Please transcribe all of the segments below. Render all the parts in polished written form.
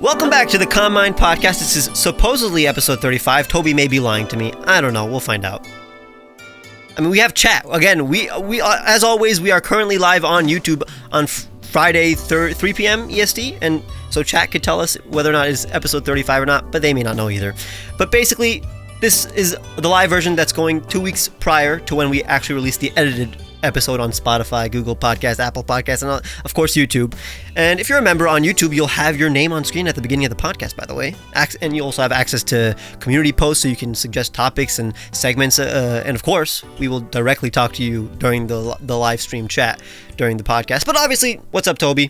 Welcome back to the Calm Mind Podcast. This is supposedly episode 35. Toby may be lying to me. I don't know. We'll find out. I mean, we have chat. Again, we as always, we are currently live on YouTube on Friday, 3 p.m. EST, and so chat could tell us whether or not it's episode 35 or not, but they may not know either. But basically, this is the live version that's going 2 weeks prior to when we actually release the edited episode on Spotify, Google Podcast, Apple Podcast, and of course YouTube. And if you're a member on YouTube, you'll have your name on screen at the beginning of the podcast, by the way. And you also have access to community posts so you can suggest topics and segments. And of course, we will directly talk to you during the live stream chat during the podcast. But obviously, what's up, Toby?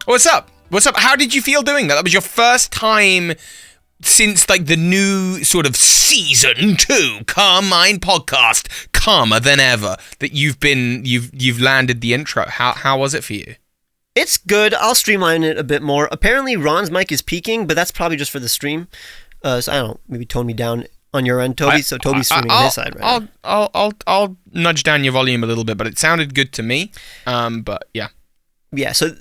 What's up? What's up? How did you feel doing that? That was your first time since like the new sort of season 2 Calm Mind Podcast, calmer than ever, that you've landed the intro. How was it for you? It's good. I'll streamline it a bit more. Apparently Ron's mic is peaking, but that's probably just for the stream. So I don't know, maybe tone me down on your end, Toby. So Toby's streaming on his side right now. I'll nudge down your volume a little bit, but it sounded good to me. But yeah. Yeah, so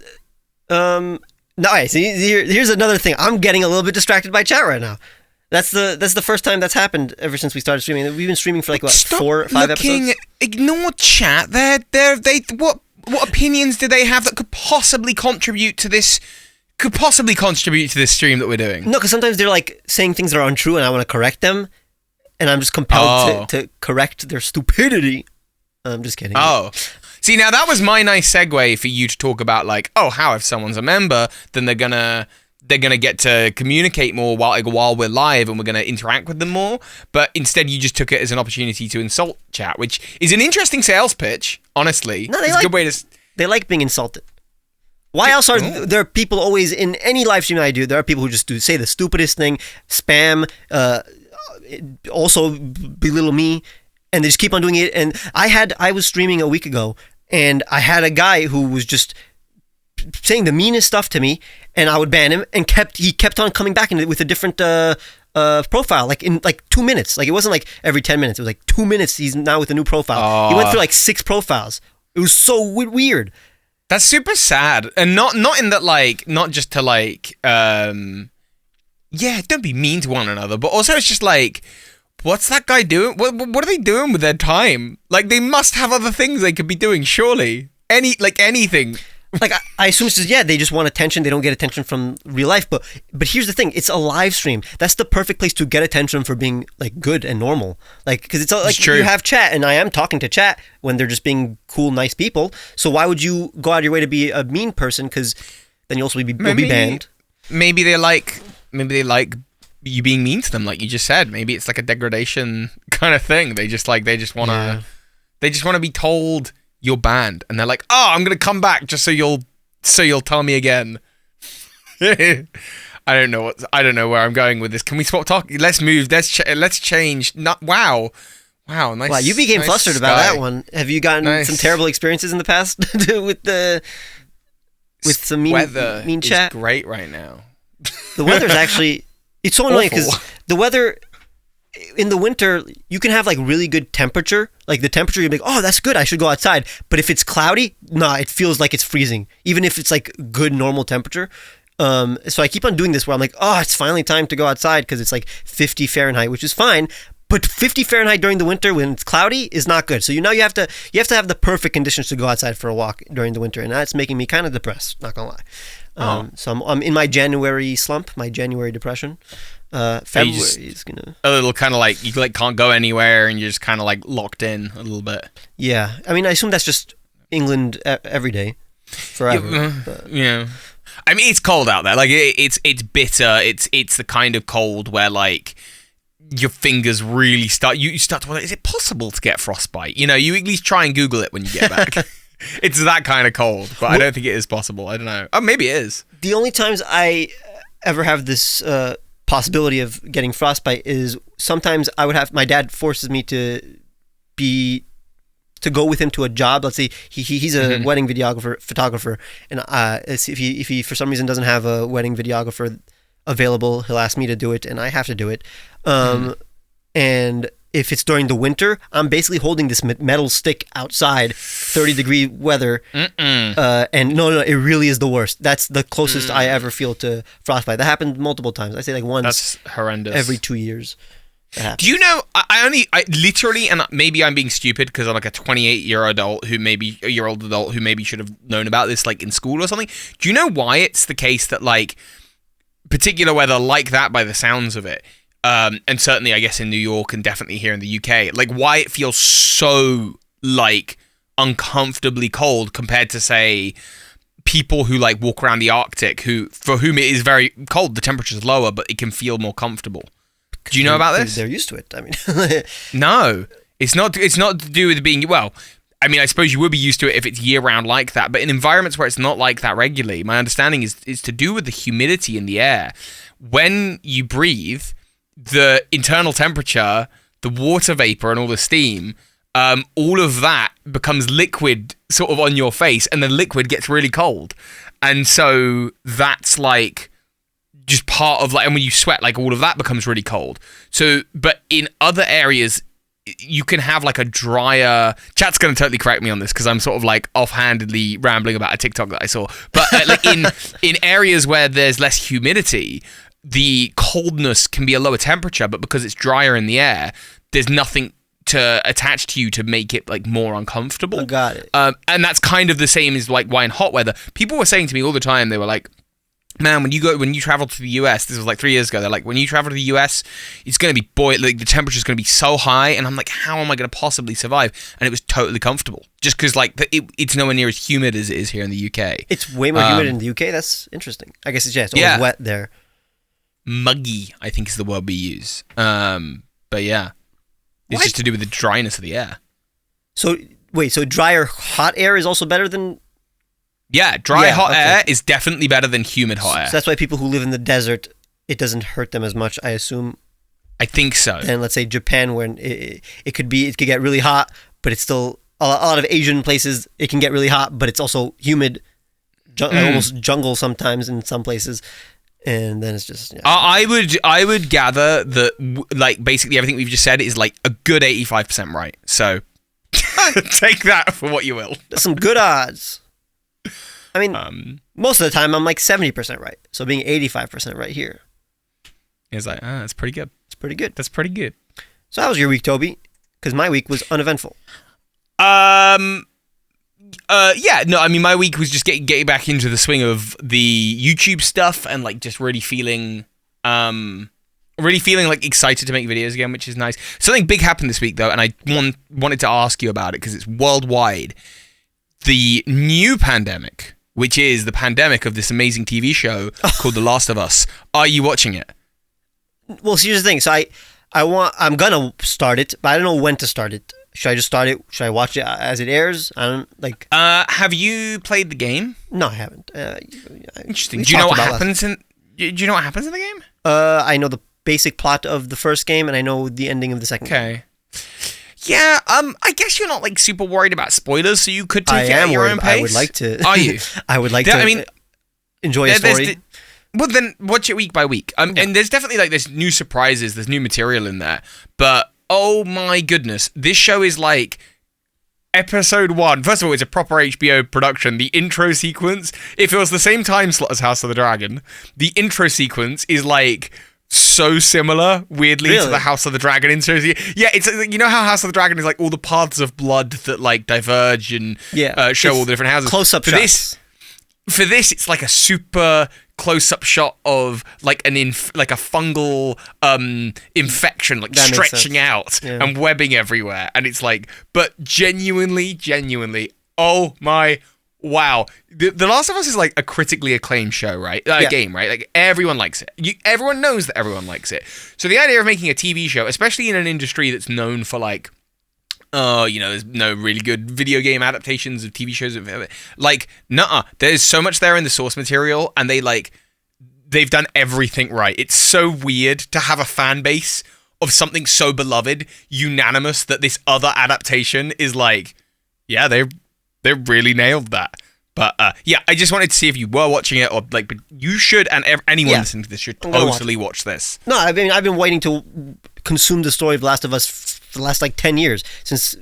no, okay, so here's another thing. I'm getting a little bit distracted by chat right now. That's the first time that's happened ever since we started streaming. We've been streaming for like, what, 4 or 5 episodes? Ignore chat. What opinions do they have that could possibly contribute to this stream that we're doing? No, because sometimes they're like saying things that are untrue and I want to correct them. And I'm just compelled to correct their stupidity. I'm just kidding. Oh. See, now that was my nice segue for you to talk about, like, how if someone's a member, then they're gonna get to communicate more while we're live, and we're gonna interact with them more. But instead, you just took it as an opportunity to insult chat, which is an interesting sales pitch. Honestly, no, it's a good way to. They like being insulted. Why else are there people always in any live stream I do? There are people who just say the stupidest thing, spam, also belittle me, and they just keep on doing it. And I was streaming a week ago. And I had a guy who was just saying the meanest stuff to me, and I would ban him, and he kept on coming back with a different profile, like in like 2 minutes. Like it wasn't like every 10 minutes. It was like 2 minutes. He's now with a new profile. He went through like 6 profiles. It was so weird. That's super sad, and not in that, like, not just to like, don't be mean to one another, but also it's just like, what's that guy doing? What are they doing with their time? Like, they must have other things they could be doing, surely. Anything. Like, I assume it's just, they just want attention. They don't get attention from real life. But here's the thing. It's a live stream. That's the perfect place to get attention for being, like, good and normal. Like, because it's like, you have chat, and I am talking to chat when they're just being cool, nice people. So why would you go out of your way to be a mean person? Because then you'll also be banned. Maybe they like you being mean to them, like you just said. Maybe it's like a degradation kind of thing. They just want to be told you're banned, and they're like, I'm gonna come back just so you'll tell me again. I don't know where I'm going with this. Can we stop talking? Let's move. Let's change. Wow, nice. Wow, you became flustered about that one. Have you gotten some terrible experiences in the past with some mean weather mean chat? Is great right now. The weather's actually. It's so annoying because the weather in the winter, you can have like really good temperature. Like the temperature, you're like, that's good, I should go outside. But if it's cloudy, it feels like it's freezing. Even if it's like good normal temperature. So I keep on doing this where I'm like, it's finally time to go outside because it's like 50 Fahrenheit, which is fine. But 50 Fahrenheit during the winter when it's cloudy is not good. So you have to have the perfect conditions to go outside for a walk during the winter, and that's making me kind of depressed. Not gonna lie. So I'm in my January slump, my January depression. February is gonna a little kind of like you like can't go anywhere, and you're just kind of like locked in a little bit. Yeah, I mean, I assume that's just England every day, forever. Yeah. I mean, it's cold out there. Like it's bitter. It's the kind of cold where like your fingers really start. You start to wonder, is it possible to get frostbite? You at least try and Google it when you get back. It's that kind of cold, but I don't think it is possible. I don't know. Oh, maybe it is. The only times I ever have this possibility of getting frostbite is sometimes I would have my dad forces me to go with him to a job. Let's say he's a wedding photographer, and if he for some reason doesn't have a wedding videographer available, he'll ask me to do it, and I have to do it. And if it's during the winter, I'm basically holding this metal stick outside, 30-degree weather, and no, it really is the worst. That's the closest I ever feel to frostbite. That happened multiple times. I say like once. That's horrendous. Every 2 years. Do you know? I literally, and maybe I'm being stupid because I'm like a 28-year-old adult who maybe should have known about this like in school or something. Do you know why it's the case that like particular weather like that, by the sounds of it? And certainly, I guess, in New York and definitely here in the UK, like why it feels so like uncomfortably cold compared to, say, people who like walk around the Arctic, for whom it is very cold. The temperature is lower, but it can feel more comfortable. Do you know about this? They're used to it. I mean, no, it's not. It's not to do with being well. I mean, I suppose you would be used to it if it's year-round like that, but in environments where it's not like that regularly, my understanding is to do with the humidity in the air. When you breathe, the internal temperature, the water vapor and all the steam, all of that becomes liquid sort of on your face, and the liquid gets really cold. And so that's like just part of like, and when you sweat, like all of that becomes really cold. So, but in other areas, you can have like a drier. Chat's going to totally correct me on this because I'm sort of like offhandedly rambling about a TikTok that I saw. But like in areas where there's less humidity, the coldness can be a lower temperature, but because it's drier in the air, there's nothing to attach to you to make it like more uncomfortable. I got it. And that's kind of the same as like why in hot weather. People were saying to me all the time, they were like, man, when you travel to the US, this was like 3 years ago, they're like, when you travel to the US, it's going to be like the temperature's going to be so high, and I'm like, how am I going to possibly survive? And it was totally comfortable, just because like it's nowhere near as humid as it is here in the UK. It's way more humid in the UK. That's interesting. I guess it's always wet there. Muggy, I think is the word we use. But yeah, it's just to do with the dryness of the air. So wait, so drier hot air is also better than? Yeah, hot air is definitely better than humid hot air. So that's why people who live in the desert, it doesn't hurt them as much, I assume. I think so. And let's say Japan, when it could get really hot, but it's still a lot of Asian places. It can get really hot, but it's also humid, almost jungle sometimes in some places. And then it's just. Yeah. I would gather that like basically everything we've just said is like a good 85% right. So take that for what you will. That's some good odds. I mean, most of the time I'm like 70% right. So being 85% right here is like, that's pretty good. It's pretty good. That's pretty good. So how was your week, Toby? Because my week was uneventful. Yeah, no, I mean, my week was just getting back into the swing of the YouTube stuff and like just really feeling like excited to make videos again, which is nice. Something big happened this week though, and I wanted to ask you about it because it's worldwide. The new pandemic, which is the pandemic of this amazing TV show called The Last of Us. Are you watching it? Well, see, here's the thing. So I'm gonna start it, but I don't know when to start it. Should I just start it? Should I watch it as it airs? I don't like. Have you played the game? No, I haven't. Interesting. Do you know what happens in? Do you know what happens in the game? I know the basic plot of the first game, and I know the ending of the second game. Okay. Yeah, I guess you're not like super worried about spoilers, so you could take it at your own pace. I would like to. Are you? I would like to. I mean, enjoy a story. Well, then watch it week by week. And there's definitely like there's new surprises, there's new material in there. But oh my goodness, this show is like episode 1. First of all, it's a proper HBO production. The intro sequence, if it was the same time slot as House of the Dragon, the intro sequence is like so similar, weirdly, to the House of the Dragon intro. Yeah, it's you know how House of the Dragon is like all the paths of blood that like diverge and show all the different houses. Close-up shots. For this, it's like a super close-up shot of like a fungal infection, like that stretching out and webbing everywhere, and it's like, but genuinely, oh my. Wow, The Last of Us is like a critically acclaimed show, right? Game, right? Like everyone likes it. Everyone knows that everyone likes it. So the idea of making a TV show, especially in an industry that's known for like, there's no really good video game adaptations of TV shows. Like, there's so much there in the source material, and they've done everything right. It's so weird to have a fan base of something so beloved, unanimous that this other adaptation is like, yeah, they really nailed that. But I just wanted to see if you were watching it, or like, but you should, and anyone listening to this should totally watch this. No, I mean, I've been waiting to consumed the story of Last of Us for the last like 10 years since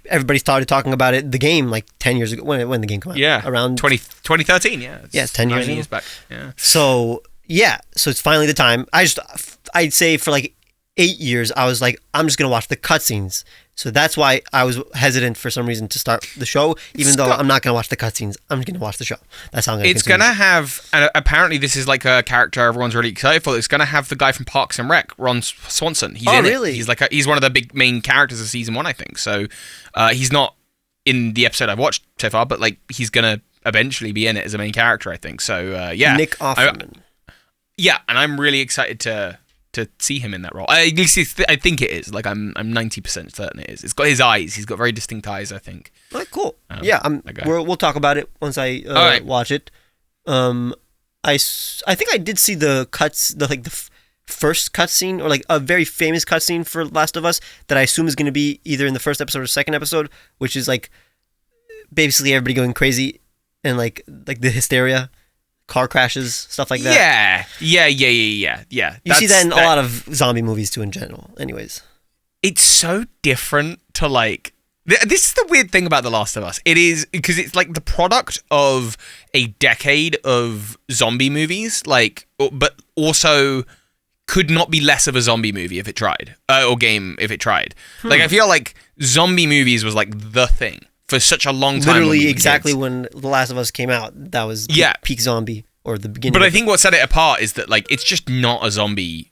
everybody started talking about it. The game like 10 years ago when the game came out. Yeah, around 2013. Yeah, it's 10 years, 9 years back. Yeah. So it's finally the time. I'd say for like 8 years I was like, I'm just gonna watch the cutscenes. So that's why I was hesitant for some reason to start the show, even though I'm not going to watch the cutscenes. I'm just going to watch the show. That's how I'm going to It's going to have, and apparently this is like a character everyone's really excited for. It's going to have the guy from Parks and Rec, Ron Swanson. He's in really? It. He's one of the big main characters of season 1, I think. So he's not in the episode I've watched so far, but like he's going to eventually be in it as a main character, I think. So yeah. Nick Offerman. Yeah, and I'm really excited to see him in that role. At least I think it is. Like I'm 90% certain it is. It's got his eyes. He's got very distinct eyes, I think. Oh, cool. We'll talk about it once I watch it. I think I did see the first cutscene, or like a very famous cutscene for Last of Us that I assume is going to be either in the first episode or second episode, which is like basically everybody going crazy and like the hysteria. Car crashes, stuff like that. Yeah. You see that in a lot of zombie movies too in general, anyways. It's so different to like... This is the weird thing about The Last of Us. It is, because it's like the product of a decade of zombie movies, like, but also could not be less of a zombie movie if it tried, or game if it tried. Like, I feel like zombie movies was like the thing for such a long time. Literally exactly when The Last of Us came out, that was peak zombie, or the beginning. But I think what set it apart is that like it's just not a zombie.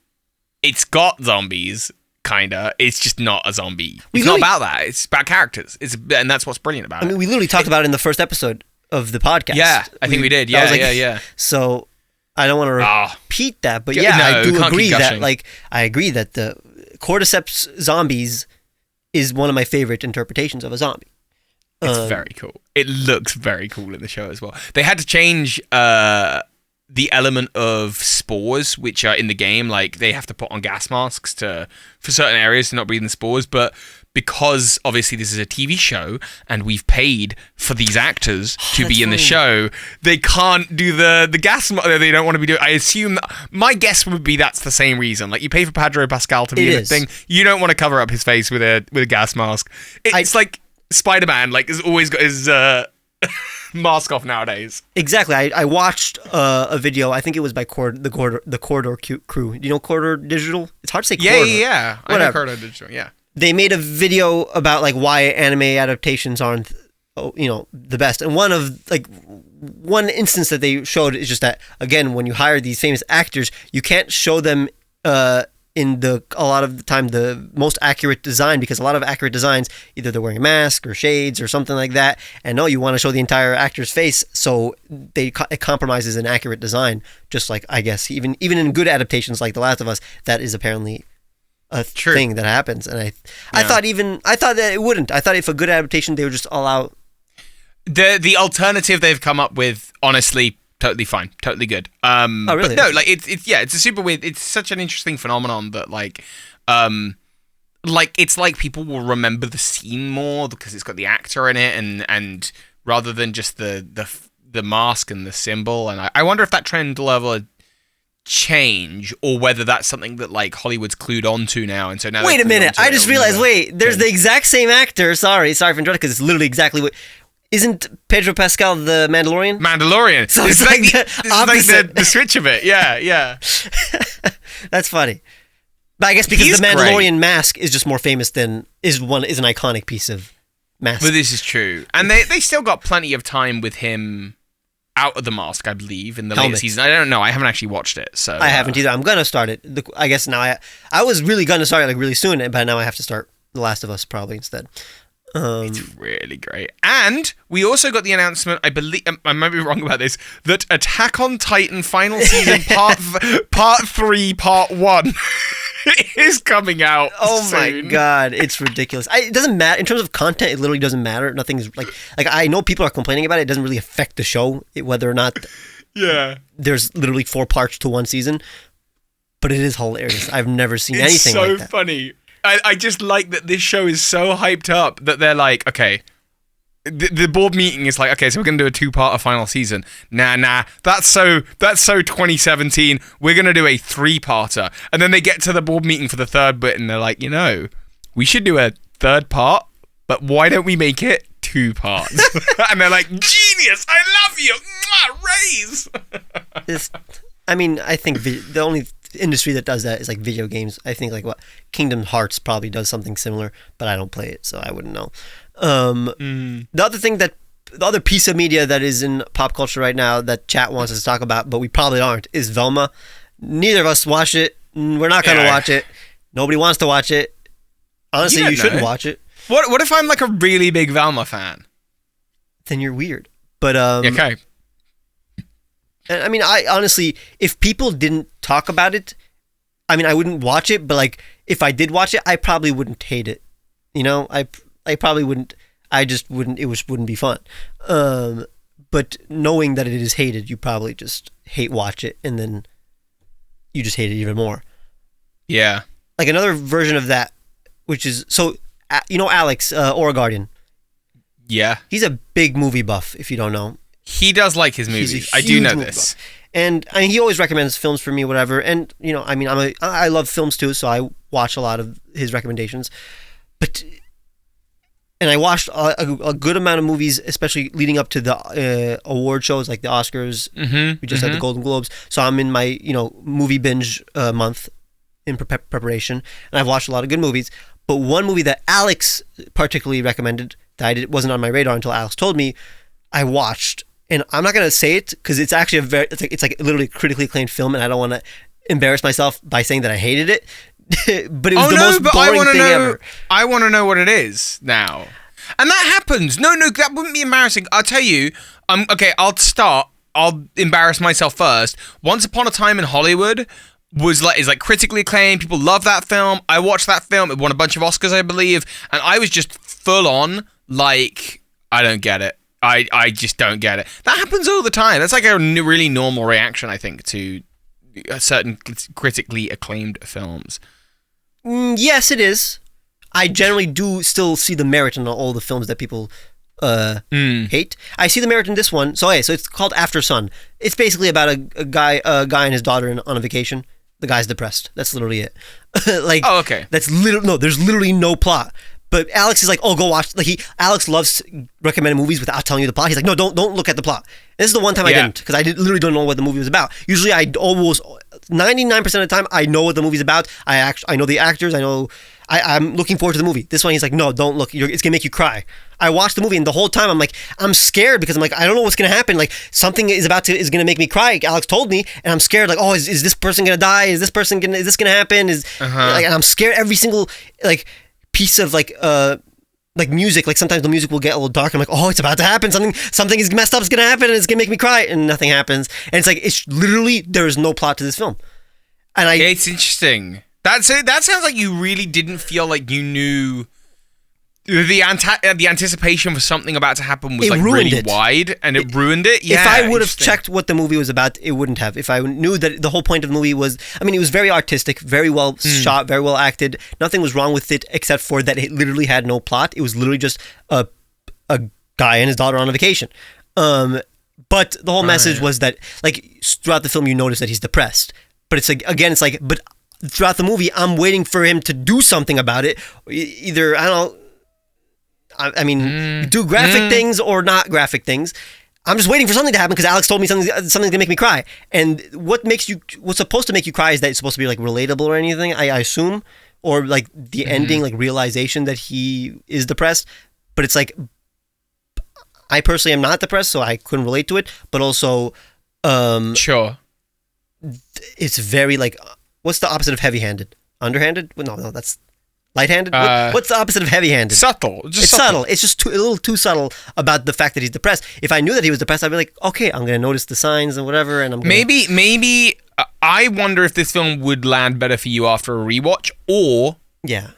It's got zombies, kinda. It's just not a zombie. It's not about that. It's about characters. And that's what's brilliant about it. I mean, we literally talked about it in the first episode of the podcast. Yeah, I think we did. Yeah. So I don't want to repeat that, but I do agree that I agree that the cordyceps zombies is one of my favorite interpretations of a zombie. It's very cool. It looks very cool in the show as well. They had to change the element of spores, which are in the game. Like, they have to put on gas masks for certain areas to not breathe in spores. But because, obviously, this is a TV show, and we've paid for these actors to be in the show, they can't do the gas... They don't want to be doing... I assume... My guess would be that's the same reason. Like, you pay for Pedro Pascal to be in the thing. You don't want to cover up his face with a gas mask. It's like... Spider-Man, like, has always got his mask off nowadays. Exactly. I watched a video. I think it was by the Corridor crew. Do you know Corridor Digital? It's hard to say Corridor. Yeah. I know Corridor Digital, yeah. They made a video about, like, why anime adaptations aren't, the best. And one instance that they showed is just that, again, when you hire these famous actors, you can't show them in a lot of the time the most accurate design, because a lot of accurate designs, either they're wearing a mask or shades or something like that, and you want to show the entire actor's face, so it compromises an accurate design. Just like, I guess, even in good adaptations like The Last of Us, that is apparently a thing that happens. And I thought that it wouldn't. I thought if a good adaptation, they would just allow the alternative they've come up with, honestly, totally fine, totally good. Oh, really? But no, like it's a super weird. It's such an interesting phenomenon that like it's like people will remember the scene more because it's got the actor in it, and rather than just the mask and the symbol. And I wonder if that trend will ever change, or whether that's something that like Hollywood's clued onto now. And so now, wait a minute, I just realized. Wait, there's the exact same actor. Sorry for interrupting, because it's literally exactly what. Isn't Pedro Pascal the Mandalorian? So it's like the switch of it. Yeah. That's funny. But I guess because the Mandalorian mask is just more famous is an iconic piece of mask. But this is true. And they still got plenty of time with him out of the mask, I believe, in the later season. I don't know. I haven't actually watched it. So I haven't either. I'm going to start it. I guess now I was really going to start it like really soon, but now I have to start The Last of Us probably instead. It's really great. And we also got the announcement, I believe, I might be wrong about this, that Attack on Titan final season part 3 part 1 is coming out soon. My god, it's ridiculous. It doesn't matter in terms of content. It literally doesn't matter. Nothing's like I know people are complaining about it. It doesn't really affect the show, whether or not there's literally 4 parts to one season. But it is hilarious. I've never seen anything like that. It's so funny. I just like that this show is so hyped up that they're like, okay, the board meeting is like, okay, so we're gonna do a 2-part final season. Nah, that's so 2017. We're gonna do a 3-parter, and then they get to the board meeting for the third bit, and they're like, we should do a third part, but why don't we make it 2 parts? And they're like, genius! I love you. Mwah, raise. I think the only industry that does that is like video games. I think like Kingdom Hearts probably does something similar, but I don't play it, so I wouldn't know. The other piece of media that is in pop culture right now that chat wants us to talk about, but we probably aren't, is Velma. Neither of us watch it. We're not going to watch it. Nobody wants to watch it. Honestly, you shouldn't watch it. What if I'm like a really big Velma fan? Then you're weird. But okay. And I honestly, if people didn't talk about it, I wouldn't watch it. But like, if I did watch it, I probably wouldn't hate it. I probably wouldn't. I just wouldn't. It wouldn't be fun. But knowing that it is hated, you probably just watch it, and then you just hate it even more. Yeah. Like another version of that, which is Alex Guardian. Yeah. He's a big movie buff. If you don't know. He does like his movies. I do know this. And he always recommends films for me, whatever. And I love films too, so I watch a lot of his recommendations. And I watched a good amount of movies, especially leading up to the award shows like the Oscars. We just had the Golden Globes, so I'm in my movie binge month in preparation, and I've watched a lot of good movies. But one movie that Alex particularly recommended that wasn't on my radar until Alex told me, I watched. And I'm not gonna say it because it's actually it's like literally a critically acclaimed film, and I don't want to embarrass myself by saying that I hated it. But it was the most boring thing ever. I want to know what it is now, and that happens. No, that wouldn't be embarrassing. I'll tell you. Okay. I'll embarrass myself first. Once Upon a Time in Hollywood is critically acclaimed. People love that film. I watched that film. It won a bunch of Oscars, I believe, and I was just full on like, I don't get it. I just don't get it. That happens all the time. That's like a really normal reaction, I think, to certain critically acclaimed films. Yes, it is. I generally do still see the merit in all the films that people hate. I see the merit in this one. So it's called After Sun. It's basically about a guy and his daughter on a vacation. The guy's depressed. That's literally it. Okay. There's literally no plot. But Alex is like, oh, go watch. Alex loves recommending movies without telling you the plot. He's like, no, don't look at the plot. This is the one time I didn't, because I literally don't know what the movie was about. Usually, I almost 99% of the time I know what the movie's about. I know the actors. I'm looking forward to the movie. This one, he's like, no, don't look. It's gonna make you cry. I watched the movie, and the whole time I'm scared because I'm like, I don't know what's gonna happen. Like something is gonna make me cry. Alex told me, and I'm scared. Like, oh, is this person gonna die? Is this gonna happen? And I'm scared every single piece of music. Like sometimes the music will get a little dark. I'm like, oh, it's about to happen. Something is messed up. Is gonna happen, and it's gonna make me cry, and nothing happens. And it's literally there is no plot to this film. And it's interesting. That sounds like you really didn't feel like you knew the anticipation for something about to happen was really wide, and it ruined it. Yeah, if I would have checked what the movie was about, it wouldn't have. If I knew that the whole point of the movie was, it was very artistic, very well shot, very well acted. Nothing was wrong with it except for that it literally had no plot. It was literally just a guy and his daughter on a vacation. But the whole message was that throughout the film you notice that he's depressed. But but throughout the movie I'm waiting for him to do something about it. Either do graphic things or not graphic things. I'm just waiting for something to happen because Alex told me something's gonna make me cry. And what's supposed to make you cry is that it's supposed to be relatable or anything, I assume, or the ending, realization that he is depressed. But it's I personally am not depressed, so I couldn't relate to it. But also, sure, it's very what's the opposite of heavy-handed? Underhanded? No, that's light-handed. What's the opposite of heavy-handed? Subtle. It's subtle. It's just a little too subtle about the fact that he's depressed. If I knew that he was depressed, I'd be like, okay, I'm gonna notice the signs and whatever, and maybe. I wonder if this film would land better for you after a rewatch, or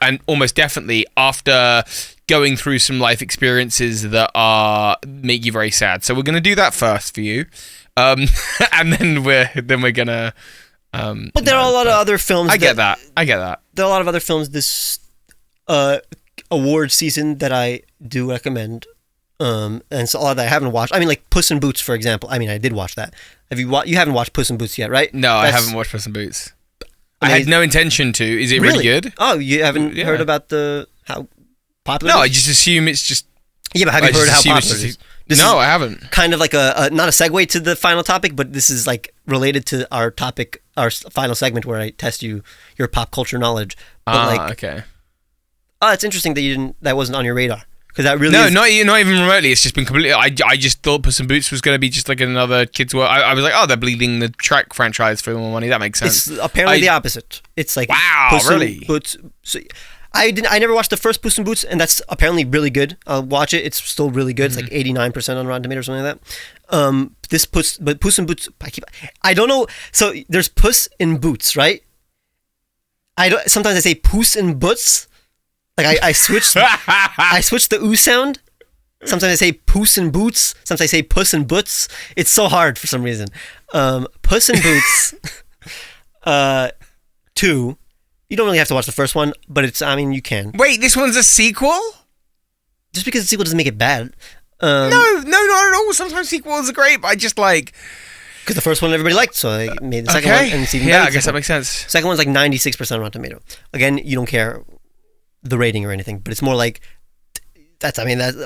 and almost definitely after going through some life experiences that make you very sad. So we're gonna do that first for you, and then we're gonna. But there are a lot of other films. I get that. There are a lot of other films this award season that I do recommend. And so a lot that I haven't watched. I mean, like Puss in Boots, for example. I mean, I did watch that. You haven't watched Puss in Boots yet, right? No, I haven't watched Puss in Boots. I had no intention to. Is it really good? Oh, you haven't heard about how popular? No, I just assume it's just. Yeah, but have you heard how popular it is? No, I haven't. Kind of like not a segue to the final topic, but this is like related to our topic, our final segment where I test your pop culture knowledge. But okay. Oh, it's interesting that that wasn't on your radar. Because that really not even remotely. It's just been completely. I just thought Puss in Boots was going to be just like another kids' work. I was like, oh, they're bleeding the Shrek franchise for more money. That makes sense. It's apparently the opposite. It's like wow, Puss really? In Boots. So, I never watched the first Puss in Boots, and that's apparently really good. I'll watch it. It's still really good. It's like 89% on Rotten Tomatoes or something like that. But Puss in Boots. I don't know. So there's Puss in Boots, right? Sometimes I say Puss in Boots. Like I switched the ooh sound. Sometimes I say Puss in Boots. Sometimes I say Puss in Boots. It's so hard for some reason. Puss in Boots 2. You don't really have to watch the first one, but you can. Wait, this one's a sequel? Just because the sequel doesn't make it bad. No, not at all. Sometimes sequels are great, but I just like... Because the first one everybody liked, so I made the second one and it's even better. Yeah, I guess that makes sense. Second one's like 96% Rotten Tomato. Again, you don't care the rating or anything, but it's more like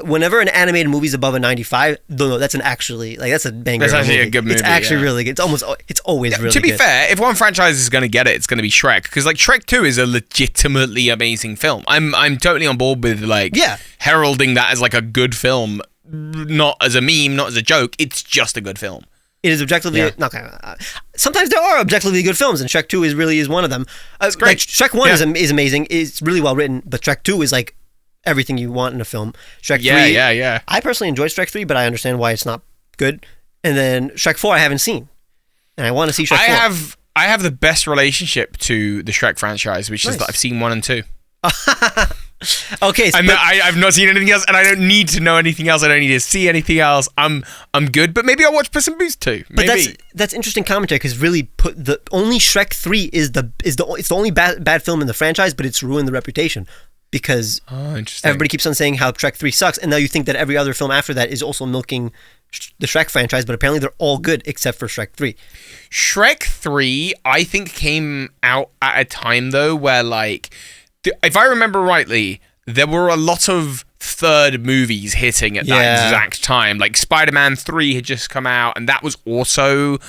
whenever an animated movie's above a 95, that's a banger. That's actually a good movie. It's actually really good. It's always really good. To be fair, if one franchise is going to get it, it's going to be Shrek, because like Shrek 2 is a legitimately amazing film. I'm totally on board with heralding that as like a good film, not as a meme, not as a joke. It's just a good film. It is objectively sometimes there are objectively good films, and Shrek 2 is one of them. It's great. Like, Shrek 1 is amazing. It's really well written, but Shrek 2 is like everything you want in a film. Shrek 3, I personally enjoyed Shrek 3, but I understand why it's not good. And then Shrek 4 I haven't seen, and I want to see Shrek 4. I have the best relationship to the Shrek franchise, which is that I've seen 1 and 2. Okay, I've not seen anything else, and I don't need to know anything else. I don't need to see anything else. I'm good, but maybe I'll watch Puss in Boots too. Maybe. But that's interesting commentary, because really only Shrek 3 is the only bad film in the franchise, but it's ruined the reputation because everybody keeps on saying how Shrek 3 sucks, and now you think that every other film after that is also milking the Shrek franchise, but apparently they're all good except for Shrek 3. Shrek 3, I think, came out at a time though where like, if I remember rightly, there were a lot of third movies hitting at that exact time. Like Spider-Man 3 had just come out, and that was also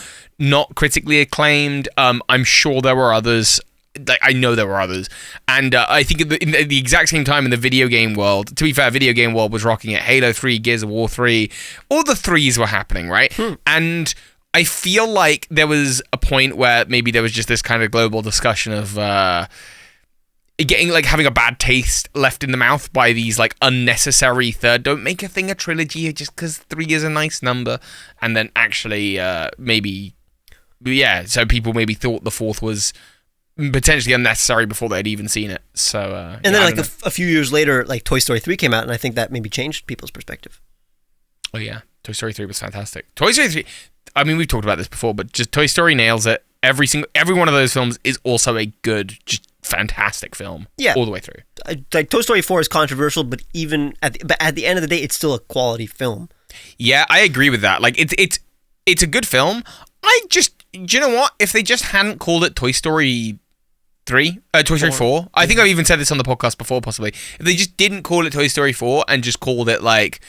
not critically acclaimed. I'm sure there were others. Like, I know there were others. And I think at the exact same time in the video game world, to be fair, video game world was rocking it. Halo 3, Gears of War 3, all the threes were happening, right? And I feel like there was a point where maybe there was just this kind of global discussion of... having a bad taste left in the mouth by these like unnecessary don't make a thing a trilogy just because 3 is a nice number, and then actually so people maybe thought the fourth was potentially unnecessary before they'd even seen it. So and then like a few years later, like Toy Story 3 came out, and I think that maybe changed people's perspective. Oh yeah, Toy Story 3 was fantastic. Toy Story 3, I mean, we've talked about this before, but just Toy Story nails it. Every one of those films is also a good, just fantastic film. Yeah, all the way through. Like Toy Story 4 is controversial, but even at the end of the day, it's still a quality film. Yeah, I agree with that. Like it's a good film. Do you know what? If they just hadn't called it Toy Story 3, Toy Story 4, I think I've even said this on the podcast before, possibly. If they just didn't call it Toy Story 4 and just called it like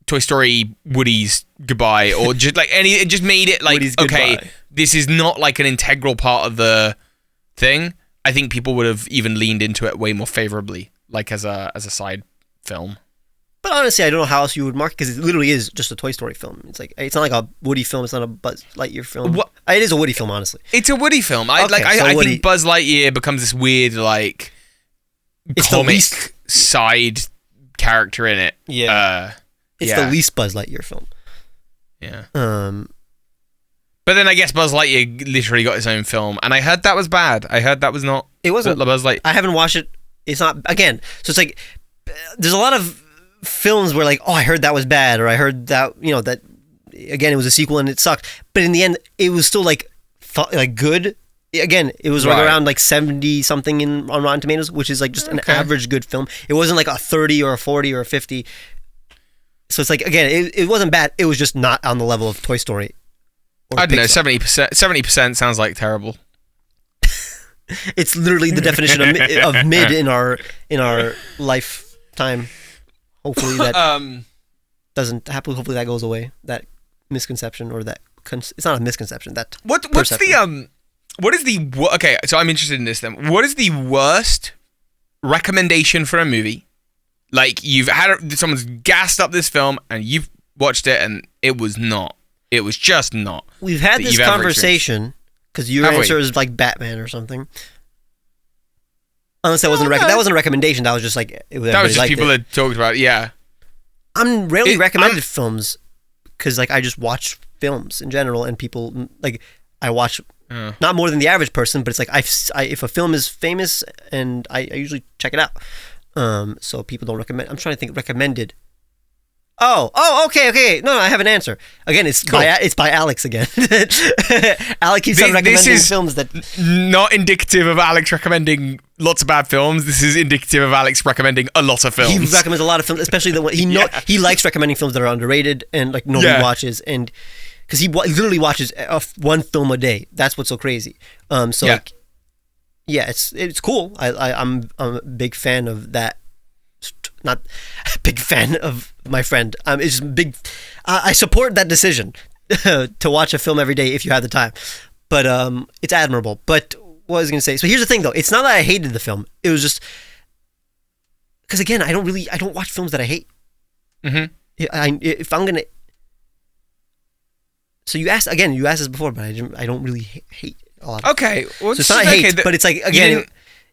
Toy Story Woody's Goodbye, or just like it just made it like, okay, this is not like an integral part of the thing, I think people would have even leaned into it way more favorably, like as a side film. But honestly, I don't know how else you would mark it, because it literally is just a Toy Story film. It's not like a Woody film. It's not a Buzz Lightyear film. It is a Woody film, honestly. It's a Woody film. I think Buzz Lightyear becomes this weird like comic side character in it. Yeah. It's the least Buzz Lightyear film. Yeah. But then I guess Buzz Lightyear literally got his own film, and I heard that was bad. I heard that was not. It wasn't. Buzz Lightyear. I haven't watched it. It's not. Again, so it's like there's a lot of films where like, oh, I heard that was bad, or I heard that that again it was a sequel and it sucked. But in the end, it was still like good. Again, it was right around like 70 something on Rotten Tomatoes, which is like just an average good film. It wasn't like a 30 or a 40 or a 50. So it's like, again, it wasn't bad. It was just not on the level of Toy Story. I don't know. 70% sounds like terrible. It's literally the definition of mid in our lifetime. Hopefully that doesn't happen. Hopefully that goes away. That misconception or that it's not a misconception. What's the okay? So I'm interested in this then. What is the worst recommendation for a movie? Like you've had someone's gassed up this film and you've watched it and it was not. It was just not. We've had this conversation because your answer is like Batman or something. Unless that wasn't that wasn't a recommendation. That was just like that was just people that talked about it. Yeah. I'm rarely recommended films because like I just watch films in general and people like I watch not more than the average person, but it's like if a film is famous and I usually check it out. So people don't recommend. I'm trying to think recommended. Oh, okay. No, I have an answer. Again, it's cool. It's by Alex again. Alex keeps on recommending films that not indicative of Alex recommending lots of bad films. This is indicative of Alex recommending a lot of films. He recommends a lot of films, especially the one he likes recommending films that are underrated and like nobody watches, and because he literally watches one film a day. That's what's so crazy. Like, yeah, it's cool. I'm a big fan of that. Not a big fan of my friend. It's big. I support that decision to watch a film every day if you have the time. But it's admirable. But what was I going to say? So here's the thing, though. It's not that I hated the film. It was just because again, I don't watch films that I hate. Mm-hmm. If I'm gonna. So you asked this before, but I don't really hate a lot. Okay, well, so it's not hate, but it's like again,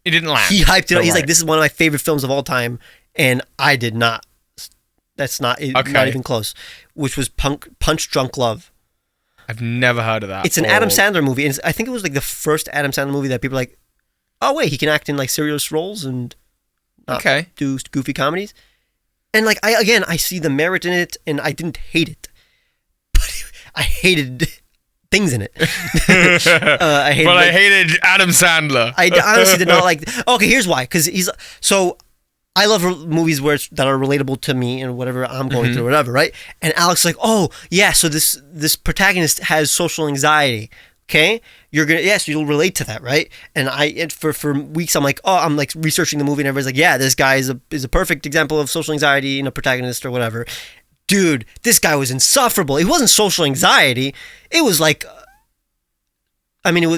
it didn't land. He hyped it up. He's like, this is one of my favorite films of all time. And I did not. That's not even close. Which was Punch Drunk Love. I've never heard of that. It's an Adam Sandler movie, and I think it was like the first Adam Sandler movie that people are like, oh wait, he can act in like serious roles and not do goofy comedies. And like I see the merit in it, and I didn't hate it, but I hated things in it. I hated Adam Sandler. I honestly did not like. Okay, here's why. Because I love movies that are relatable to me and whatever I'm going through, whatever, right? And Alex is like, oh yeah, so this protagonist has social anxiety. Okay, you'll relate to that, right? And for weeks I'm like researching the movie, and everybody's like, yeah, this guy is a perfect example of social anxiety in a protagonist or whatever. Dude, this guy was insufferable. It wasn't social anxiety. It was like,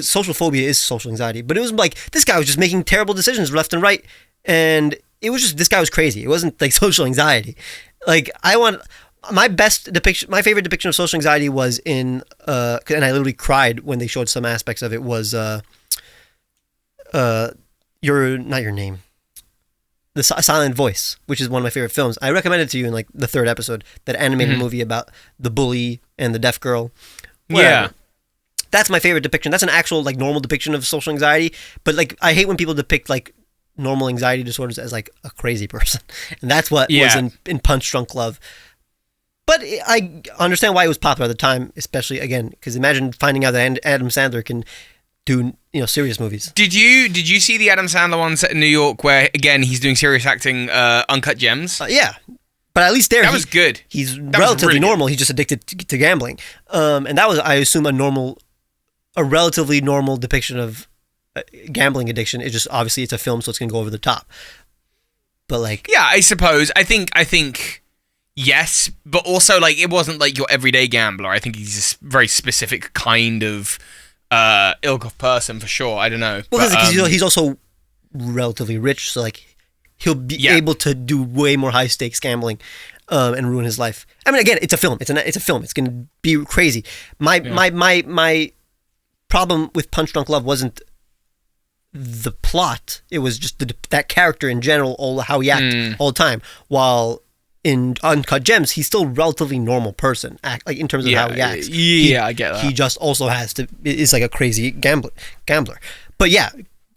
social phobia is social anxiety, but it was like this guy was just making terrible decisions left and right, and it was just, this guy was crazy. It wasn't like social anxiety. Like my favorite depiction of social anxiety was in, and I literally cried when they showed some aspects of it, was not your name. The Silent Voice, which is one of my favorite films. I recommended to you in like the third episode, that animated movie about the bully and the deaf girl. Whatever. Yeah. That's my favorite depiction. That's an actual like normal depiction of social anxiety. But like I hate when people depict like normal anxiety disorders as like a crazy person, and that's what was in Punch Drunk Love. But I understand why it was popular at the time, especially again because imagine finding out that Adam Sandler can do serious movies. Did you see the Adam Sandler one set in New York where again he's doing serious acting, Uncut Gems? Yeah, but at least was good. He's relatively normal. He's just addicted to gambling, and that was, I assume, a relatively normal depiction of gambling addiction. It's just obviously it's a film, so it's gonna go over the top. But like, yeah, I suppose. I think yes, but also like it wasn't like your everyday gambler. I think he's a very specific kind of ilk of person for sure. I don't know. Well, because he's also relatively rich, so like he'll be able to do way more high stakes gambling and ruin his life. I mean, again, it's a film. It's a film. It's gonna be crazy. My problem with Punch Drunk Love wasn't the plot. It was just that character in general, how he acted all the time. While in Uncut Gems, he's still a relatively normal person, like in terms of how he acts. Yeah, I get that. He just also is like a crazy gambler. But yeah,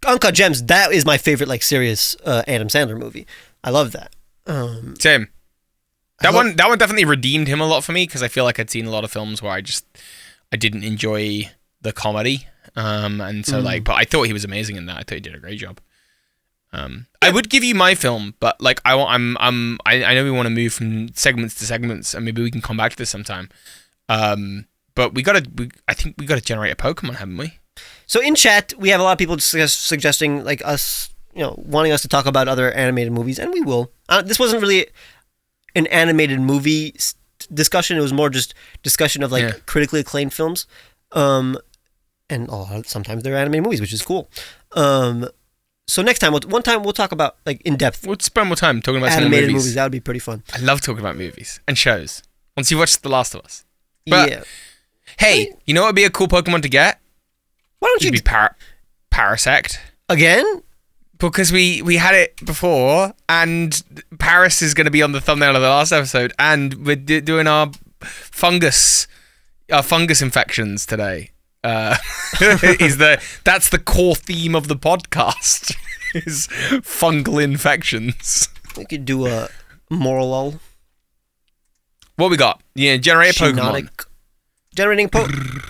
Uncut Gems, that is my favorite like serious Adam Sandler movie. I love that. Same. That one definitely redeemed him a lot for me because I feel like I'd seen a lot of films where I didn't enjoy the comedy. And so but I thought he was amazing in that. I thought he did a great job. I would give you my film, but like I know we want to move from segments to segments, and maybe we can come back to this sometime. But I think we gotta generate a Pokemon, haven't we? So in chat, we have a lot of people suggesting like us, wanting us to talk about other animated movies, and we will. This wasn't really an animated movie discussion. It was more just discussion of like critically acclaimed films, and sometimes they're animated movies, which is cool. So next time, one time we'll talk about like in depth. We'll spend more time talking about animated movies. movies. That would be pretty fun. I love talking about movies and shows. Once you watch The Last of Us. But, yeah. Hey, you know what would be a cool Pokemon to get? Why don't you be Parasect again? Because we had it before, and Paris is going to be on the thumbnail of the last episode, and we're doing our fungus infections today. That's the core theme of the podcast is fungal infections. We could do a moral. What we got? Yeah, generate a Pokemon. Generating for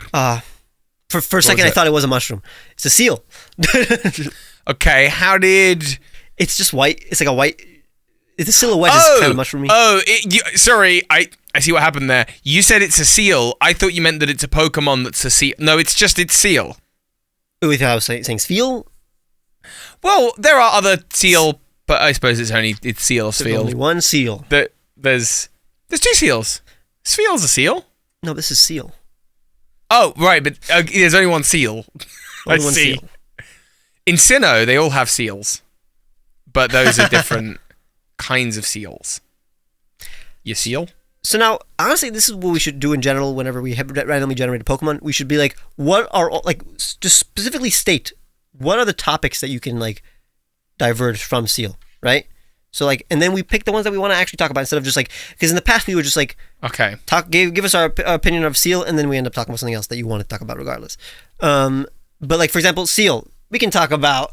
a second I thought it was a mushroom. It's a seal. Okay, how did? It's just white. It's like a white. It's a silhouette. Is kind of mushroomy. Sorry. I see what happened there. You said it's a seal. I thought you meant that it's a Pokemon that's a seal. No, it's seal. Oh, I thought I was saying seal? Well, there are other seal, but I suppose it's seal. There's only one seal. There's two seals. Spheel's a seal. No, this is seal. Oh, right, but there's only one seal. Only one seal. In Sinnoh, they all have seals, but those are different kinds of seals. You seal? So now, honestly, this is what we should do in general whenever we have randomly generated Pokemon. We should be like, just specifically state, what are the topics that you can, like, diverge from seal, right? So, like, and then we pick the ones that we want to actually talk about instead of just, like, because in the past we were just, like, okay, give us our opinion of seal, and then we end up talking about something else that you want to talk about regardless. But, like, for example, seal, we can talk about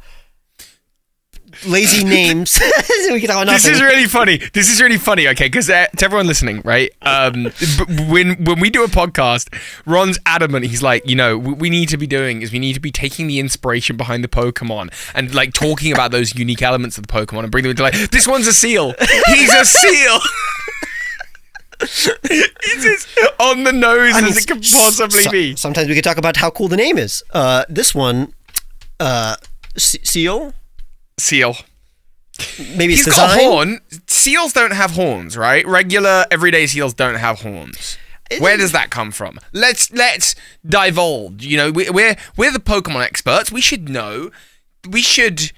lazy names. We can talk about nothing. This is really funny. Okay, because to everyone listening, right? When we do a podcast, Ron's adamant. He's like, what we need to be doing is we need to be taking the inspiration behind the Pokemon and like talking about those unique elements of the Pokemon and bring them into like, this one's a seal. He's a seal. It's as on the nose as it could possibly be. Sometimes we could talk about how cool the name is. This one, Seal. Maybe it's He's got a horn. Seals don't have horns, right? Regular, everyday seals don't have horns. Where does that come from? Let's divulge. We're the Pokemon experts. We should know. We should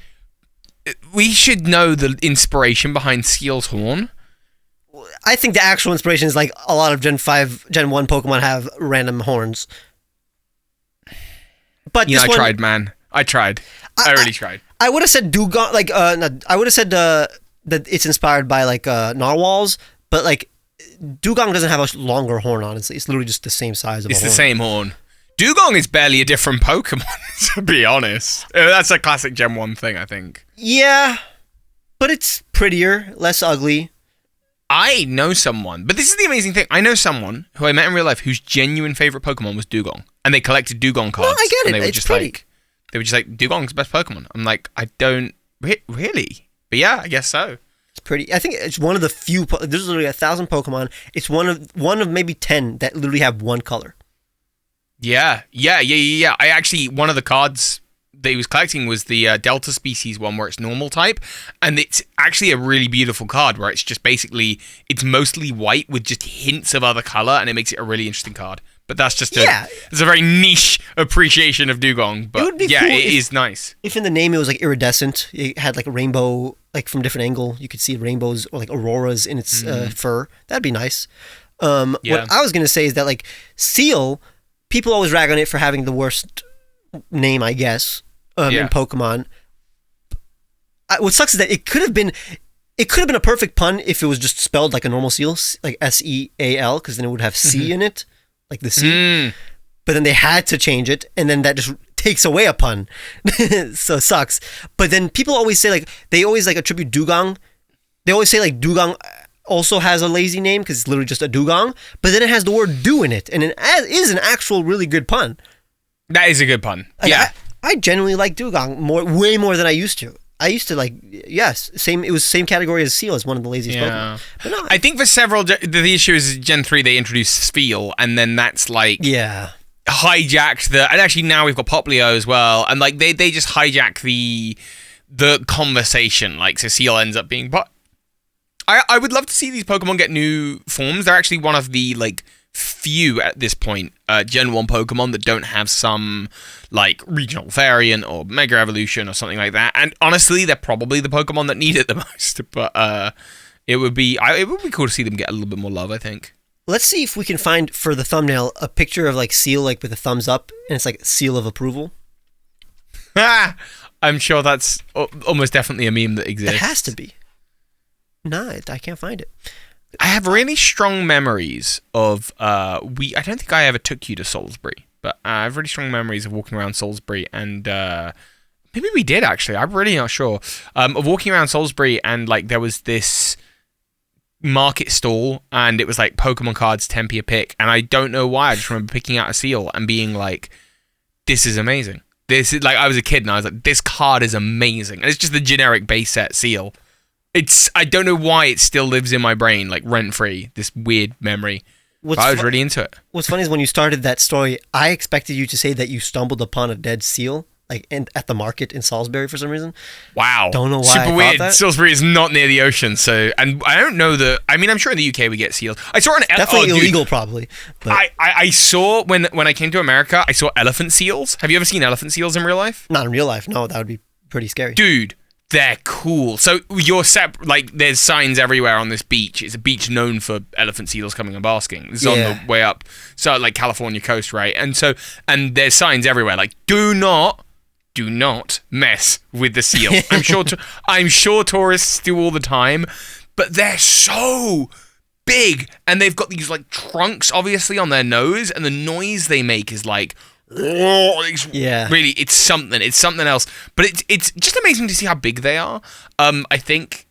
know the inspiration behind Seal's horn. I think the actual inspiration is like a lot of Gen 1 Pokemon have random horns. But I tried, man. I tried. I really tried. I would have said Dugong, I would have said that it's inspired by like narwhals, but like Dugong doesn't have a longer horn. Honestly, it's literally just the same size of. It's the same horn. Dugong is barely a different Pokemon, to be honest. That's a classic Gen 1 thing, I think. Yeah, but it's prettier, less ugly. I know someone, but this is the amazing thing. I know someone who I met in real life whose genuine favorite Pokemon was Dugong, and they collected Dugong cards. No, I get it. And they were it's just pretty. They were just like, Dugong's the best Pokemon. I'm like, I don't really, but yeah, I guess so. It's pretty. I think it's one of the few. There's literally 1,000 Pokemon. It's one of maybe 10 that literally have one color. Yeah. I actually, one of the cards that he was collecting was the Delta species one where it's normal type, and it's actually a really beautiful card where it's just basically it's mostly white with just hints of other color, and it makes it a really interesting card. But that's just it's a very niche appreciation of Dugong. But it would be cool it is nice. If in the name it was like iridescent, it had like a rainbow, like from different angle, you could see rainbows or like auroras in its fur. That'd be nice. What I was gonna say is that like Seal, people always rag on it for having the worst name, I guess, in Pokemon. What sucks is that it could have been a perfect pun if it was just spelled like a normal seal, like SEAL, because then it would have C in it. Like the C, but then they had to change it, and then that just takes away a pun, so it sucks. But then people always say they always attribute Dugong. They always say Dugong also has a lazy name because it's literally just a Dugong, but then it has the word "do" in it, and it is an actual really good pun. That is a good pun. I genuinely like Dugong way more than I used to. I used to like, yes, same. It was same category as Seal as one of the laziest Pokemon. But no, I think for several, the issue is Gen 3 they introduced Spheal, and then that's like hijacked and actually now we've got Poplio as well, and like they just hijack the conversation. Like so, Seal ends up being, but I would love to see these Pokemon get new forms. They're actually one of the like few at this point Gen 1 Pokemon that don't have some like regional variant or Mega Evolution or something like that, and honestly they're probably the Pokemon that need it the most, but it would be cool to see them get a little bit more love, I think. Let's see if we can find for the thumbnail a picture of like Seal like with a thumbs up and it's like seal of approval. I'm sure that's almost definitely a meme that exists. It has to be. No, I can't find it. I have really strong memories of I don't think I ever took you to Salisbury, but I have really strong memories of walking around Salisbury, and maybe we did actually. I'm really not sure. Of walking around Salisbury, and like there was this market stall, and it was like Pokemon cards 10p a pick, and I don't know why. I just remember picking out a Seal and being like, "This is amazing." This is like I was a kid and I was like, "This card is amazing," and it's just the generic base set Seal. I don't know why it still lives in my brain, like rent-free, this weird memory. I was really into it. What's funny is when you started that story, I expected you to say that you stumbled upon a dead seal, like at the market in Salisbury for some reason. Wow. Don't know why. Super weird. Salisbury is not near the ocean, so, and I don't know I'm sure in the UK we get seals. I saw definitely illegal probably. But I saw, when I came to America, I saw elephant seals. Have you ever seen elephant seals in real life? Not in real life, no, that would be pretty scary. Dude. They're cool. So there's signs everywhere on this beach. It's a beach known for elephant seals coming and basking. It's on the way up, so like California coast, right? And there's signs everywhere like do not mess with the seal. I'm sure tourists do all the time, but they're so big, and they've got these like trunks obviously on their nose, and the noise they make is like. Really, it's something else, but it's just amazing to see how big they are. I think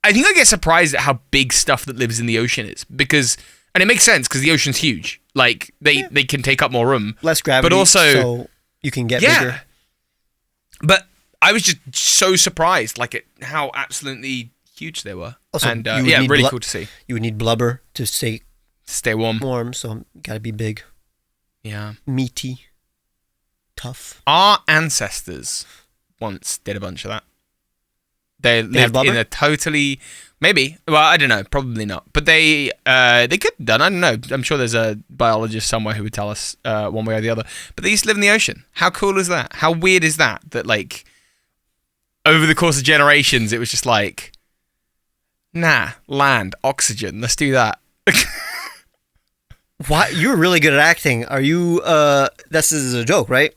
I get surprised at how big stuff that lives in the ocean is, because, and it makes sense because the ocean's huge, like they can take up more room, less gravity, but also so you can get bigger. But I was just so surprised like at how absolutely huge they were. Also, and really cool to see. You would need blubber to stay warm, so gotta be big. Yeah. Meaty. Tough. Our ancestors once did a bunch of that. They lived in a totally... Maybe. Well, I don't know. Probably not. But they could have done. I don't know. I'm sure there's a biologist somewhere who would tell us one way or the other. But they used to live in the ocean. How cool is that? How weird is that? That, like, over the course of generations, it was just like, nah, land, oxygen, let's do that. Why? You're really good at acting. Are you? This is a joke, right?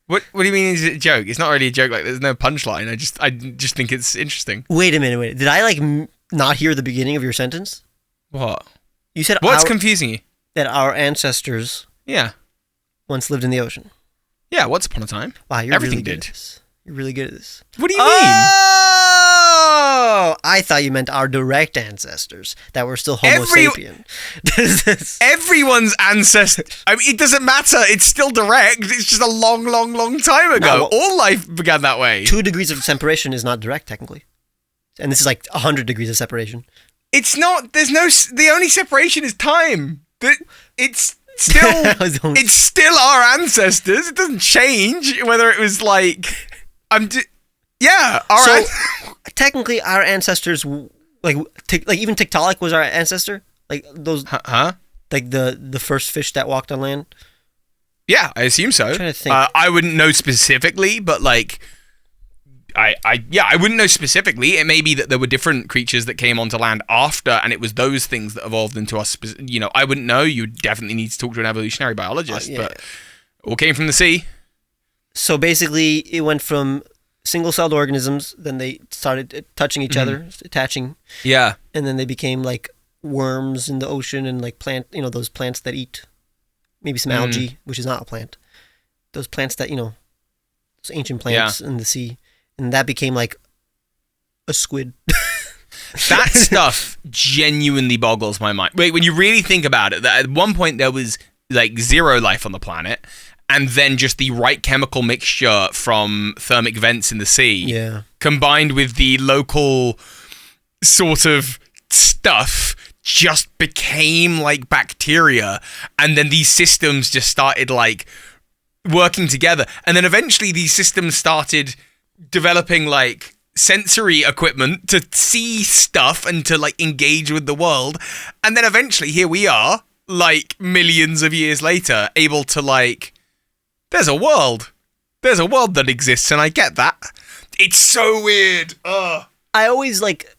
What do you mean? Is it a joke? It's not really a joke. Like, there's no punchline. I just think it's interesting. Wait a minute. Did I like not hear the beginning of your sentence? What? You said what's confusing you? That our ancestors, once lived in the ocean. Yeah. Once upon a time. Wow, you're really good at this. You're really good at this. What do you mean? Oh, I thought you meant our direct ancestors that were still Homo sapien. Everyone's ancestor. I mean, it doesn't matter. It's still direct. It's just a long, long, long time ago. No, all life began that way. 2 degrees of separation is not direct, technically. And this is like 100 degrees of separation. It's not. The only separation is time. It's still our ancestors. It doesn't change whether it was like... technically, our ancestors, like even Tiktaalik was our ancestor, like those, like the first fish that walked on land. Yeah, I assume so. I'm trying to think. I wouldn't know specifically, but like, I wouldn't know specifically. It may be that there were different creatures that came onto land after, and it was those things that evolved into us. You know, I wouldn't know. You definitely need to talk to an evolutionary biologist, but all came from the sea. So basically, it went from single-celled organisms, then they started touching each other, attaching. Yeah. And then they became like worms in the ocean and like those plants that eat maybe some algae, which is not a plant. Those plants that, those ancient plants in the sea. And that became like a squid. That stuff genuinely boggles my mind. Wait, when you really think about it, that at one point there was like zero life on the planet. and then just the right chemical mixture from thermic vents in the sea, combined with the local sort of stuff, just became like bacteria, and then these systems just started like working together, and then eventually these systems started developing like sensory equipment to see stuff and to like engage with the world, and then eventually here we are like millions of years later able to like there's a world that exists, and I get that. It's so weird. I always like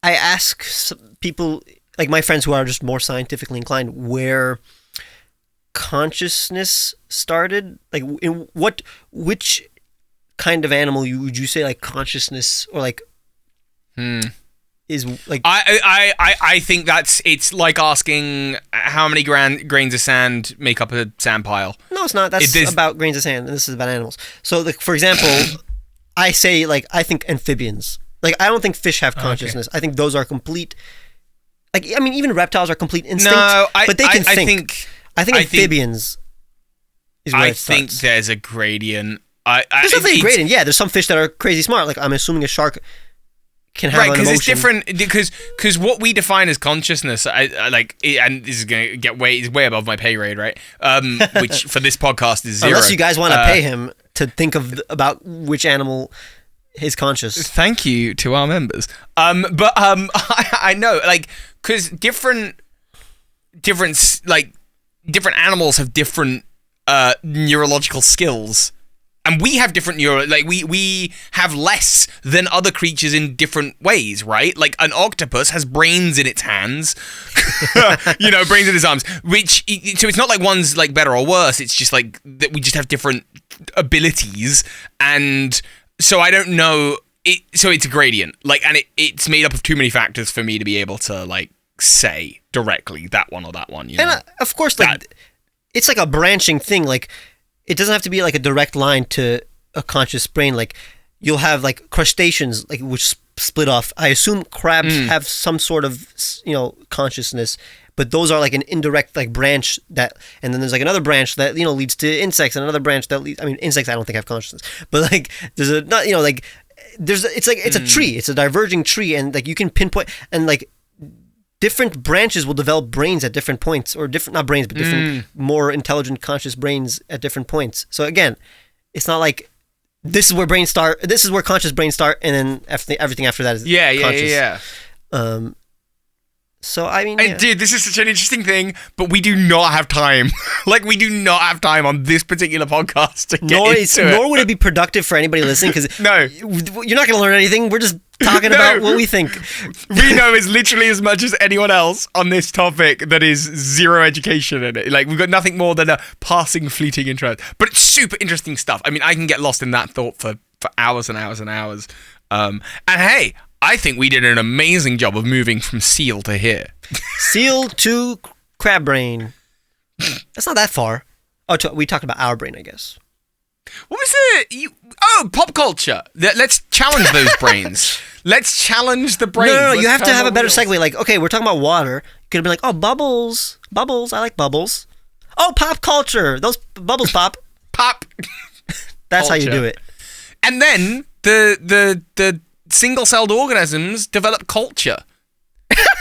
I ask people, like my friends who are just more scientifically inclined, where consciousness started. Like, in which kind of animal would you say like consciousness or like is like? I think it's like asking how many grains of sand make up a sand pile. No, it's not. That's about grains of sand, and this is about animals. So, like, for example, I say like I think amphibians. Like, I don't think fish have consciousness. Okay. I think those are complete. Like, I mean, even reptiles are complete instinct. No, but they can think. I think amphibians is where it starts. Think there's a gradient. There's definitely a gradient. Yeah, there's some fish that are crazy smart. Like, I'm assuming a shark can have an emotion. Right, because it's different. Because what we define as consciousness, and this is going to get way above my pay grade, right? Which for this podcast is 0. Unless you guys want to pay him to think about which animal is conscious. Thank you to our members. I know, like, because different animals have different neurological skills, and we have different we have less than other creatures in different ways, right? Like, an octopus has brains in its hands, brains in its arms, so it's not like one's like better or worse. It's just like that we just have different abilities, and so I don't know. So it's a gradient, like, and it's made up of too many factors for me to be able to like say directly that one or that one. And of course, like, it's like a branching thing. Like, it doesn't have to be like a direct line to a conscious brain. Like, you'll have like crustaceans, like, which split off. I assume crabs have some sort of consciousness, but those are like an indirect like branch that, and then there's like another branch that leads to insects, and another branch that leads. I mean, insects I don't think have consciousness, but like there's a not like there's it's like it's a tree, it's a diverging tree, and like you can pinpoint, and like different branches will develop brains at different points, or different, not brains, but different more intelligent conscious brains at different points. So again, it's not like this is where brains start, this is where conscious brains start, and then everything after that is conscious. Yeah. So, I mean, dude, this is such an interesting thing, but we do not have time. Like, we do not have time on this particular podcast to get into it. Nor would it be productive for anybody listening, because no, you're not going to learn anything. We're just talking about what we think. We know as literally as much as anyone else on this topic that is zero education in it. Like, we've got nothing more than a passing, fleeting interest. But it's super interesting stuff. I mean, I can get lost in that thought for hours and hours and hours. And hey, I think we did an amazing job of moving from seal to here. Seal to crab brain. That's not that far. Oh, we talked about our brain, I guess. What was it? Pop culture. Let's challenge those brains. Let's challenge the brains. No, you have to have a better segue. Like, okay, we're talking about water. You could have been like, oh, bubbles. Bubbles. I like bubbles. Oh, pop culture. Those bubbles pop. Pop. That's culture. How you do it. And then the single-celled organisms develop culture.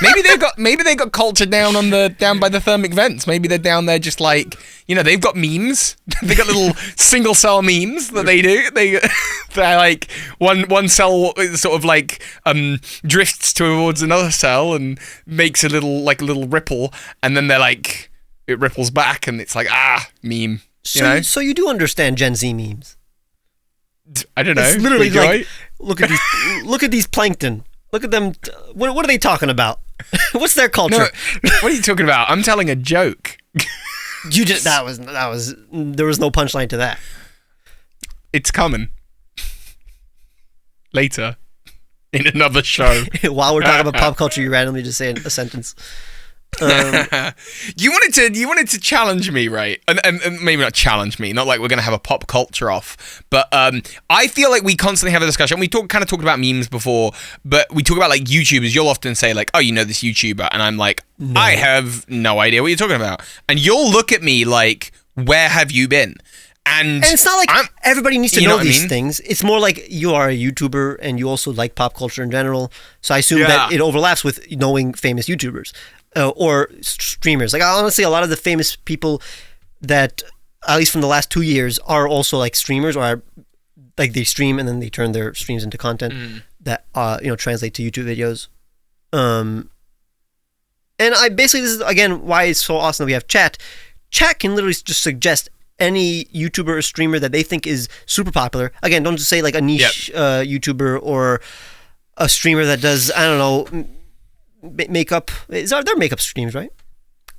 Maybe they got culture down by the thermic vents. Maybe they're down there just like, they've got memes. They got little single-cell memes that they do. They're like one cell sort of like drifts towards another cell and makes a little ripple, and then they're like, it ripples back, and it's like, meme. So you do understand Gen Z memes? I don't know. It's literally like, look at these plankton. Look at them. What are they talking about? What's their culture? No, what are you talking about? I'm telling a joke. That was there was no punchline to that. It's coming later in another show. While we're talking about pop culture, you randomly just say a sentence. You wanted to challenge me, right? And maybe not challenge me, not like we're gonna have a pop culture off, but I feel like we constantly have a discussion. We kind of talked about memes before, but we talk about like YouTubers. You'll often say like, oh, this YouTuber, and I'm like, no. I have no idea what you're talking about, and you'll look at me like, where have you been? And it's not like everybody needs to know these things. It's more like you are a YouTuber and you also like pop culture in general. So I assume that it overlaps with knowing famous YouTubers or streamers. Like honestly, a lot of the famous people that, at least from the last 2 years, are also like streamers, or are, like they stream and then they turn their streams into content that translate to YouTube videos. And I basically, this is again why it's so awesome that we have chat. Chat can literally just suggest any YouTuber or streamer that they think is super popular. Again, don't just say like a niche YouTuber or a streamer that does, I don't know, makeup. They're makeup streams, right?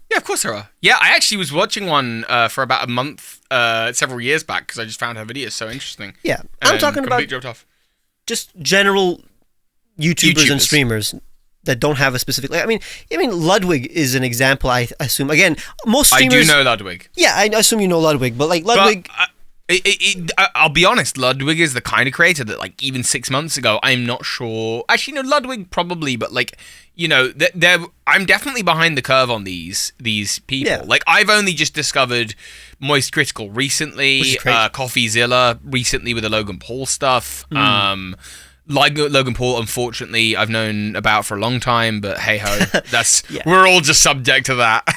Yeah, of course there are. Yeah, I actually was watching one for about a month several years back because I just found her videos so interesting. Yeah, I'm talking about just general YouTubers and streamers that don't have a specific. Like, I mean, Ludwig is an example. I assume again, most streamers. I do know Ludwig. Yeah, I assume you know Ludwig, but like Ludwig. I'll be honest. Ludwig is the kind of creator that, like, even 6 months ago, I'm not sure. Actually, no, Ludwig probably, but like, I'm definitely behind the curve on these people. Yeah. Like, I've only just discovered Moist Critical recently, CoffeeZilla recently with the Logan Paul stuff. Logan Paul, unfortunately, I've known about for a long time, but hey ho, that's we're all just subject to that.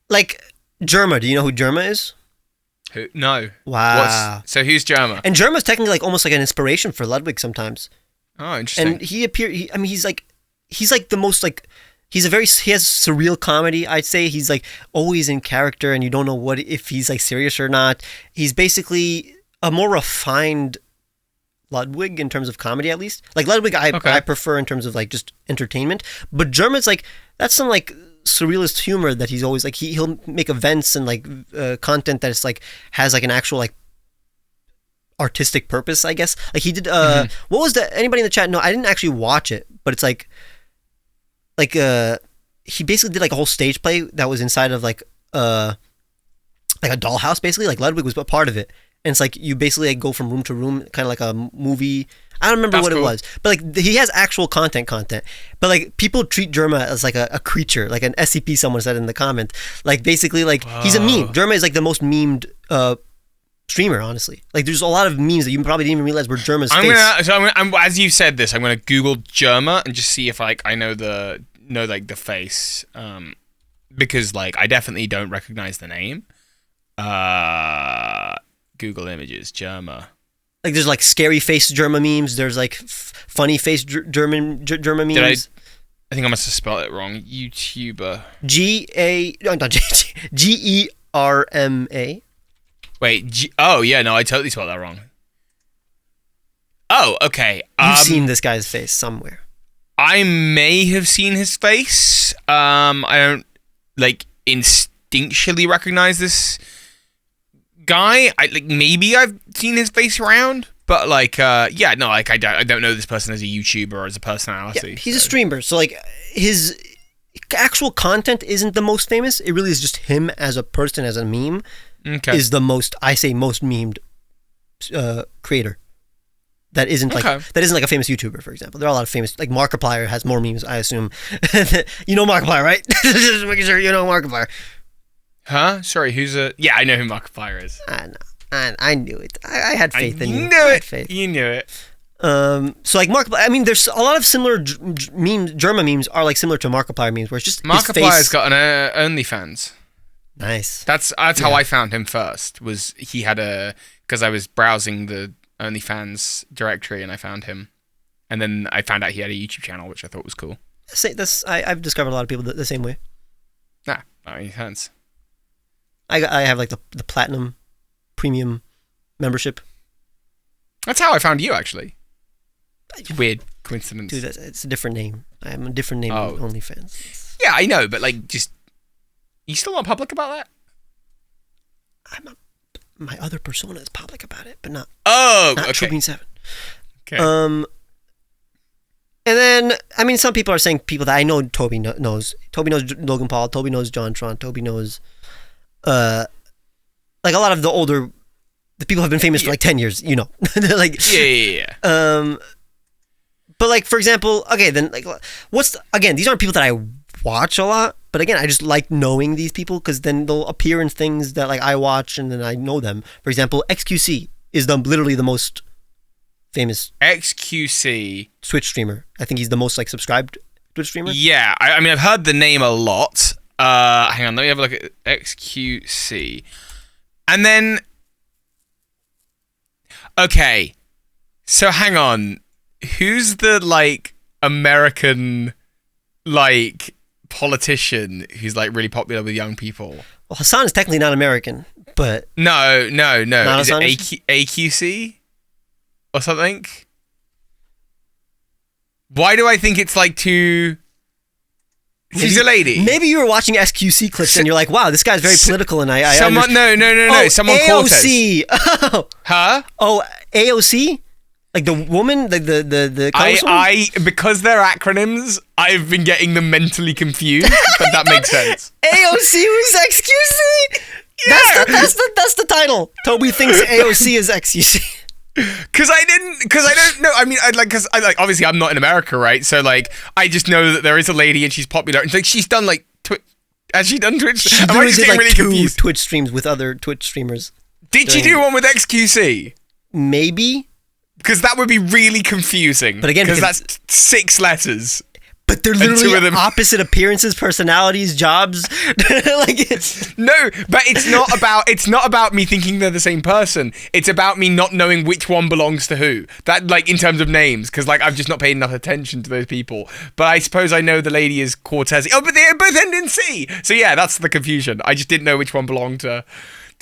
Like Germa, do you know who Germa is? Who? No. Wow. So who's Germa? And Germa's technically like almost like an inspiration for Ludwig sometimes. Oh, interesting. And he's like the most like he has surreal comedy. I'd say he's like always in character, and you don't know if he's like serious or not. He's basically a more refined Ludwig in terms of comedy, at least. Like Ludwig, I prefer in terms of like just entertainment, but Germa's like that's some like surrealist humor that he's always like he'll make events and like content that is like has like an actual like artistic purpose, I guess. Like he did what was anybody in the chat? No, I didn't actually watch it, but it's like he basically did like a whole stage play that was inside of like a dollhouse, basically. Like Ludwig was a part of it. And it's like you basically like go from room to room, kind of like a movie. I don't remember what it was, but like he has actual content. But like people treat Germa as like a creature, like an SCP. Someone said in the comment, like basically like he's a meme. Germa is like the most memed streamer, honestly. Like there's a lot of memes that you probably didn't even realize were Germa's face. As you said this, I'm gonna Google Germa and just see if like I know the face, because like I definitely don't recognize the name. Google Images, Germa. Like there's like scary face Germa memes. There's like funny face Germa memes. I think I must have spelled it wrong. YouTuber. Germa. Wait. Oh yeah, no, I totally spelled that wrong. Oh, okay. You've seen this guy's face somewhere. I may have seen his face. I don't like instinctually recognize this guy. Maybe I've seen his face around, but like I don't know this person as a YouTuber or as a personality. Yeah, he's a streamer, so like his actual content isn't the most famous. It really is just him as a person, as a meme. Okay. Is the most memed creator. That isn't like a famous YouTuber, for example. There are a lot of famous, like Markiplier has more memes, I assume. You know Markiplier, right? Just making sure you know Markiplier. Huh? Sorry, yeah, I know who Markiplier is. I know. I knew it. I had faith in you. You knew it. So like Markiplier, I mean, there's a lot of similar Germa memes are like similar to Markiplier memes, where it's just Markiplier's got an OnlyFans. Nice. That's how I found him first. Was he had because I was browsing the OnlyFans directory and I found him, and then I found out he had a YouTube channel, which I thought was cool. I've discovered a lot of people the same way. That makes sense. I have like the platinum premium membership. That's how I found you, actually. Weird coincidence. Dude, it's a different name. I am a different name on OnlyFans. Yeah, I know, but like, just you still not public about that? My other persona is public about it, but not. Oh, not okay. True 7. Okay. And then I mean, some people are saying people that I know Toby knows. Toby knows Logan Paul. Toby knows John Tron. Toby knows. Like a lot of the people have been famous for like 10 years, you know. Like yeah. But like for example, okay, then like these aren't people that I watch a lot. But again, I just like knowing these people because then they'll appear in things that like I watch and then I know them. For example, XQC is literally the most famous XQC Twitch streamer. I think he's the most like subscribed Twitch streamer. Yeah, I mean I've heard the name a lot. Hang on, let me have a look at XQC. And then okay. So hang on. Who's the like American like politician who's like really popular with young people? Well, Hassan is technically not American, but no. Not Is it AQC or something? Why do I think it's like too? She's a lady. Maybe you were watching SQC clips and you're like, "Wow, this guy's very political." And I someone no. Oh, Someone AOC. Oh. Huh? Oh, AOC. Like the woman, like the I because they're acronyms, I've been getting them mentally confused, but that makes sense. AOC was XQC? Yeah. That's the title. Toby thinks AOC is XQC. Because I don't know. I mean, obviously I'm not in America, right? So like, I just know that there is a lady and she's popular. And like, she's done like has she done Twitch? She did like really 2 confused? Twitch streams with other Twitch streamers. Did she do one with XQC? Maybe. Because that would be really confusing. But again, because that's 6 letters. But they're literally opposite appearances, personalities, jobs. No, but it's not about me thinking they're the same person. It's about me not knowing which one belongs to who. That like in terms of names, because like I've just not paid enough attention to those people. But I suppose I know the lady is Cortez. Oh, but they both end in C. So yeah, that's the confusion. I just didn't know which one belonged to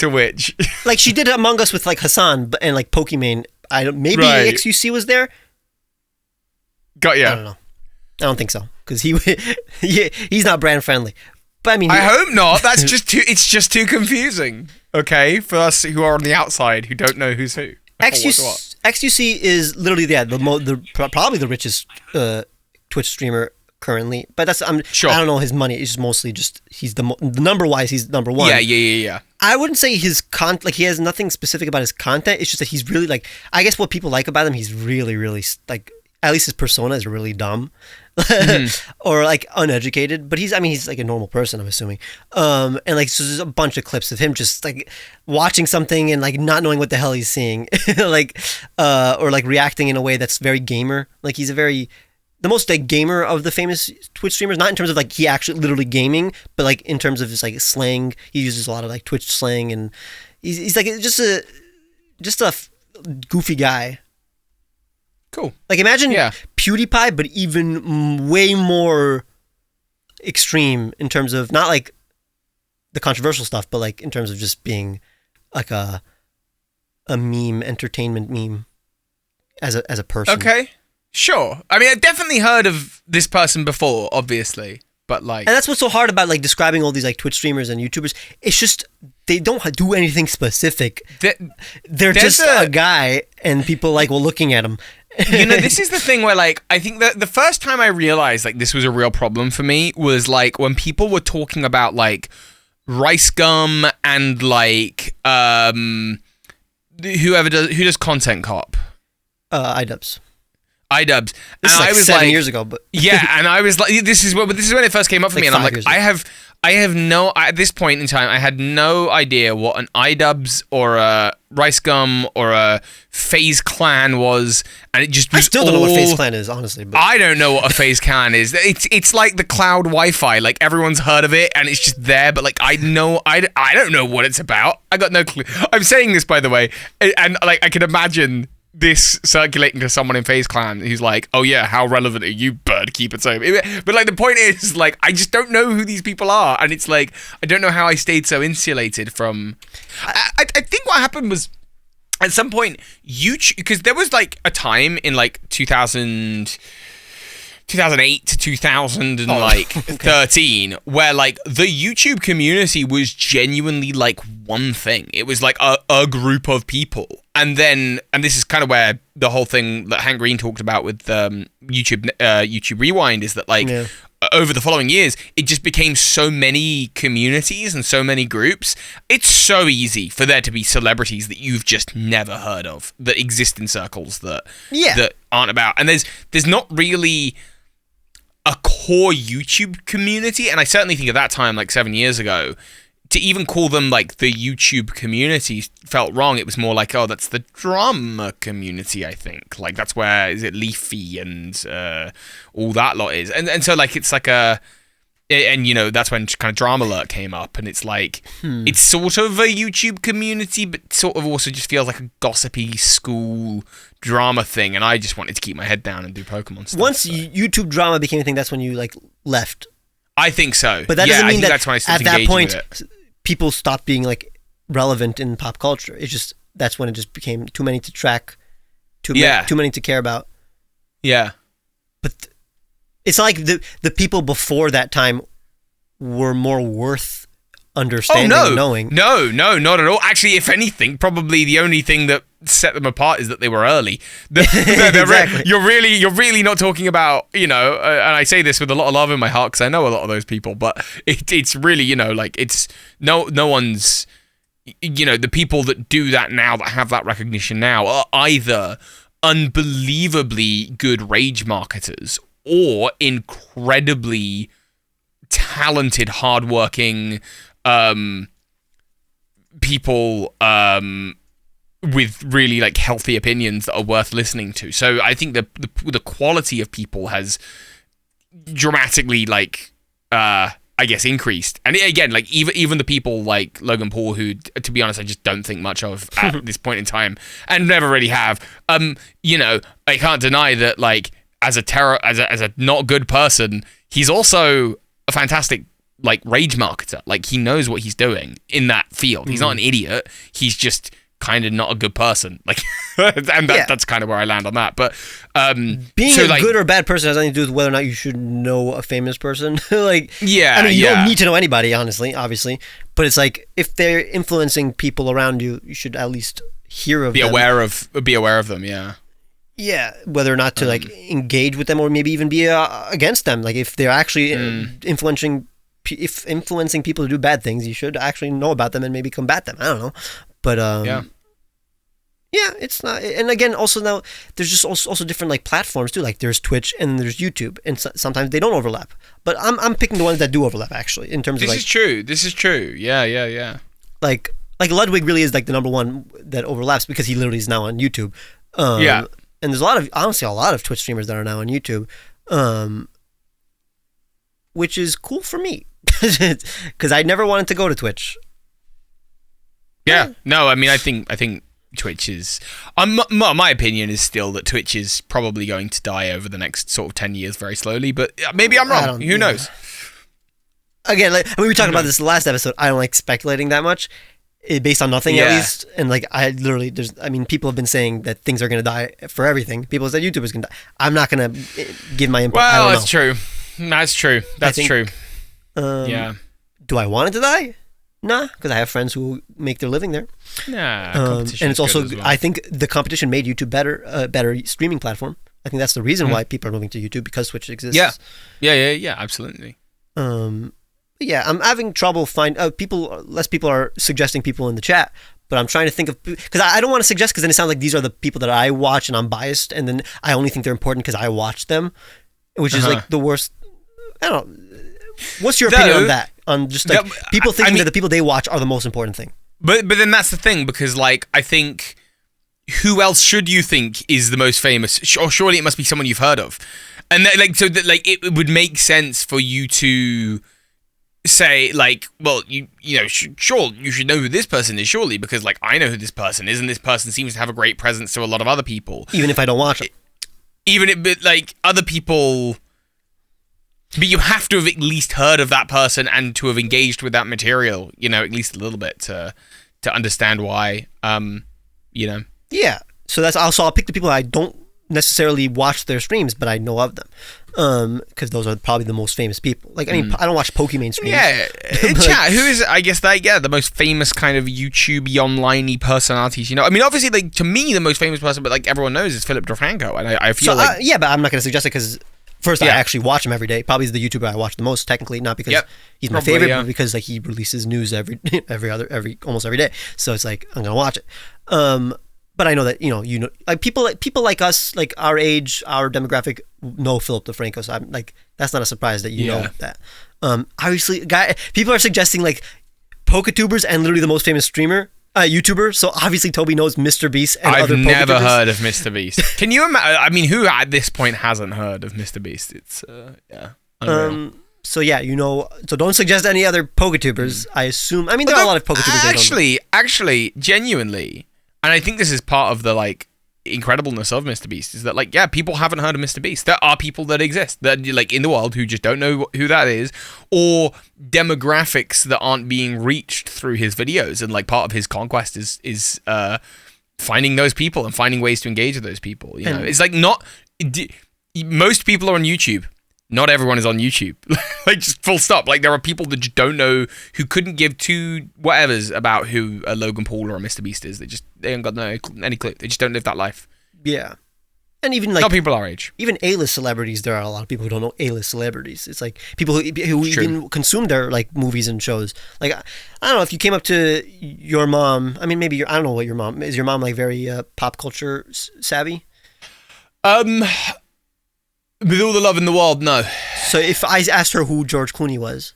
which. Like she did Among Us with like Hassan and like Pokemon. Maybe right. XQC was there. Got ya. I don't know. I don't think so because he's not brand friendly. But I mean, I hope not. That's it's just too confusing. Okay, for us who are on the outside who don't know who's who. XQC is literally probably the richest Twitch streamer currently. But that's sure. I don't know his money. It's just mostly just he's the number wise. He's number one. Yeah. I wouldn't say his like he has nothing specific about his content. It's just that he's really like I guess what people like about him. He's really like at least his persona is really dumb. Or like uneducated, but he's like a normal person, I'm assuming. And like so there's a bunch of clips of him just like watching something and like not knowing what the hell he's seeing, like or like reacting in a way that's very gamer. Like he's the most like gamer of the famous Twitch streamers, not in terms of like he actually literally gaming, but like in terms of his like slang. He uses a lot of like Twitch slang, and he's like just a goofy guy. Cool. Like imagine PewDiePie, but even way more extreme in terms of not like the controversial stuff, but like in terms of just being like a meme, entertainment meme as a person. Okay, sure. I mean, I've definitely heard of this person before, obviously, but like, and that's what's so hard about like describing all these like Twitch streamers and YouTubers. It's just they don't do anything specific. They're just a guy, and people like looking at him. You know, this is the thing where, like, I think that the first time I realized, like, this was a real problem for me was, like, when people were talking about, like, Rice Gum and, like, who does Content Cop? iDubbbz. iDubbbz. This is like 7 years ago, but... Yeah, and I was like, this is when it first came up for me, and I'm like, at this point in time, I had no idea what an iDubbbz or a Rice Gum or a FaZe Clan was, and it just was I still don't know what FaZe Clan is, honestly. But. I don't know what a FaZe Clan is. It's like the cloud Wi-Fi. Like, everyone's heard of it, and it's just there, but, like, I don't know what it's about. I got no clue. I'm saying this, by the way, and, like, I can imagine this circulating to someone in FaZe Clan who's like, oh yeah, how relevant are you, Birdkeepertoby? But like the point is, like, I just don't know who these people are, and it's like I don't know how I stayed so insulated from. I think what happened was at some point YouTube, because there was like a time in like 2008 to 2013 where like the YouTube community was genuinely like one thing. It was like a group of people. And this is kind of where the whole thing that Hank Green talked about with YouTube Rewind is that like over the following years, it just became so many communities and so many groups. It's so easy for there to be celebrities that you've just never heard of that exist in circles that aren't about. And there's not really a core YouTube community, and I certainly think at that time, like 7 years ago, to even call them like the YouTube community felt wrong. It was more like, oh, that's the drama community, I think. Like, that's where, is it Leafy and all that lot is. And so, like, it's like a... And, you know, that's when kind of Drama Alert came up, and it's like, it's sort of a YouTube community, but sort of also just feels like a gossipy school drama thing, and I just wanted to keep my head down and do Pokemon stuff. Once YouTube drama became a thing, that's when you, like, left. I think so. But that doesn't mean that that's when I started at that point, with it. People stopped being, like, relevant in pop culture. It's just, that's when it just became too many to track, too many to care about. Yeah. But it's not like the people before that time were more worth understanding and knowing. No, not at all. Actually, if anything, probably the only thing that set them apart is that they were early. Exactly. You're really not talking about, you know, and I say this with a lot of love in my heart because I know a lot of those people, but it's really, you know, like, it's no one's, you know, the people that do that now, that have that recognition now, are either unbelievably good rage marketers or incredibly talented, hardworking people with really, like, healthy opinions that are worth listening to. So I think the quality of people has dramatically, like, I guess, increased. And again, like, even the people like Logan Paul, who, to be honest, I just don't think much of at this point in time, and never really have. You know, I can't deny that, like, as a not good person, he's also a fantastic, like, rage marketer. Like, he knows what he's doing in that field. He's not an idiot. He's just kind of not a good person. Like, and that's kind of where I land on that. But being a good or bad person has nothing to do with whether or not you should know a famous person. Like, I mean, you don't need to know anybody, honestly, obviously. But it's like, if they're influencing people around you, you should at least hear of them. Be aware of them. Yeah. Yeah, whether or not to like engage with them, or maybe even be against them. Like, if they're actually influencing people to do bad things, you should actually know about them and maybe combat them. I don't know, but it's not. And again, also now there's just also different, like, platforms too. Like, there's Twitch and there's YouTube, and sometimes they don't overlap. But I'm picking the ones that do overlap, actually, in terms of, like, This is true. Yeah. Like Ludwig really is, like, the number one that overlaps because he literally is now on YouTube. And there's honestly a lot of Twitch streamers that are now on YouTube, which is cool for me because I never wanted to go to Twitch. Yeah, no, I mean, I think Twitch is, my opinion is still that Twitch is probably going to die over the next sort of 10 years very slowly, but maybe I'm wrong. Who knows? Again, like, I mean, we talked about this last episode. I don't like speculating that much. Based on nothing, at least. And, like, I literally, people have been saying that things are going to die for everything. People said YouTubers can die. I'm not going to give my input. Well, that's true. That's true. That's true. Yeah. Do I want it to die? Nah, because I have friends who make their living there. Nah, and it's also, well. I think the competition made YouTube a better streaming platform. I think that's the reason why people are moving to YouTube, because Twitch exists. Yeah, absolutely. Yeah, I'm having trouble less people are suggesting people in the chat, but I'm trying to think of, because I don't want to suggest, because then it sounds like these are the people that I watch and I'm biased, and then I only think they're important because I watch them, which is like the worst. I don't know. What's your opinion on that? On just, like, people thinking that the people they watch are the most important thing. But then that's the thing, because, like, I think, who else should you think is the most famous? Or surely it must be someone you've heard of. And it would make sense for you to say, like, well, you know, sure, you should know who this person is, surely, because, like, I know who this person is, and this person seems to have a great presence to a lot of other people. Even if I don't watch it. But, like, other people, but you have to have at least heard of that person and to have engaged with that material, you know, at least a little bit to understand why, you know. Yeah, so that's also, I'll pick the people I don't necessarily watch their streams, but I know of them, because those are probably the most famous people. Like, I mean, I don't watch Pokemon streams. Yeah, chat. Who is, I guess, the most famous kind of YouTube online-y personalities? You know, I mean, obviously, like, to me, the most famous person, but, like, everyone knows, is Philip DeFranco, and I feel like but I'm not going to suggest it because first, I actually watch him every day. Probably is the YouTuber I watch the most, technically, not because he's my favorite, but because, like, he releases news almost every day. So it's like, I'm gonna watch it. But I know that like people like us, like our age, our demographic, know Philip DeFranco. So I'm like, that's not a surprise that you know that. Obviously, people are suggesting like Poketubers and literally the most famous streamer, YouTuber. So obviously Toby knows Mr. Beast and other Poketubers. I've never heard of Mr. Beast. Can you imagine? I mean, who at this point hasn't heard of Mr. Beast? It's unreal. So yeah, so don't suggest any other Poketubers. I assume. I mean, there are a lot of Poketubers. Actually, genuinely, and I think this is part of the like incredibleness of Mr. Beast is that like people haven't heard of Mr. Beast. There are people that exist that like in the world who just don't know who that is, or demographics that aren't being reached through his videos, and like part of his conquest is finding those people and finding ways to engage with those people. It's like most people are on YouTube. Not everyone is on YouTube. Like, just full stop. Like, there are people that just don't know, who couldn't give two whatevers about who a Logan Paul or a Mr. Beast is. They ain't got any clue. They just don't live that life. Yeah. And even like... Not people our age. Even A-list celebrities, there are a lot of people who don't know A-list celebrities. It's like people who even consume their, like, movies and shows. Like, I don't know, if you came up to your mom... I mean, maybe I don't know what your mom... Is your mom, like, very pop culture savvy? With all the love in the world, no. So if I asked her who George Clooney was,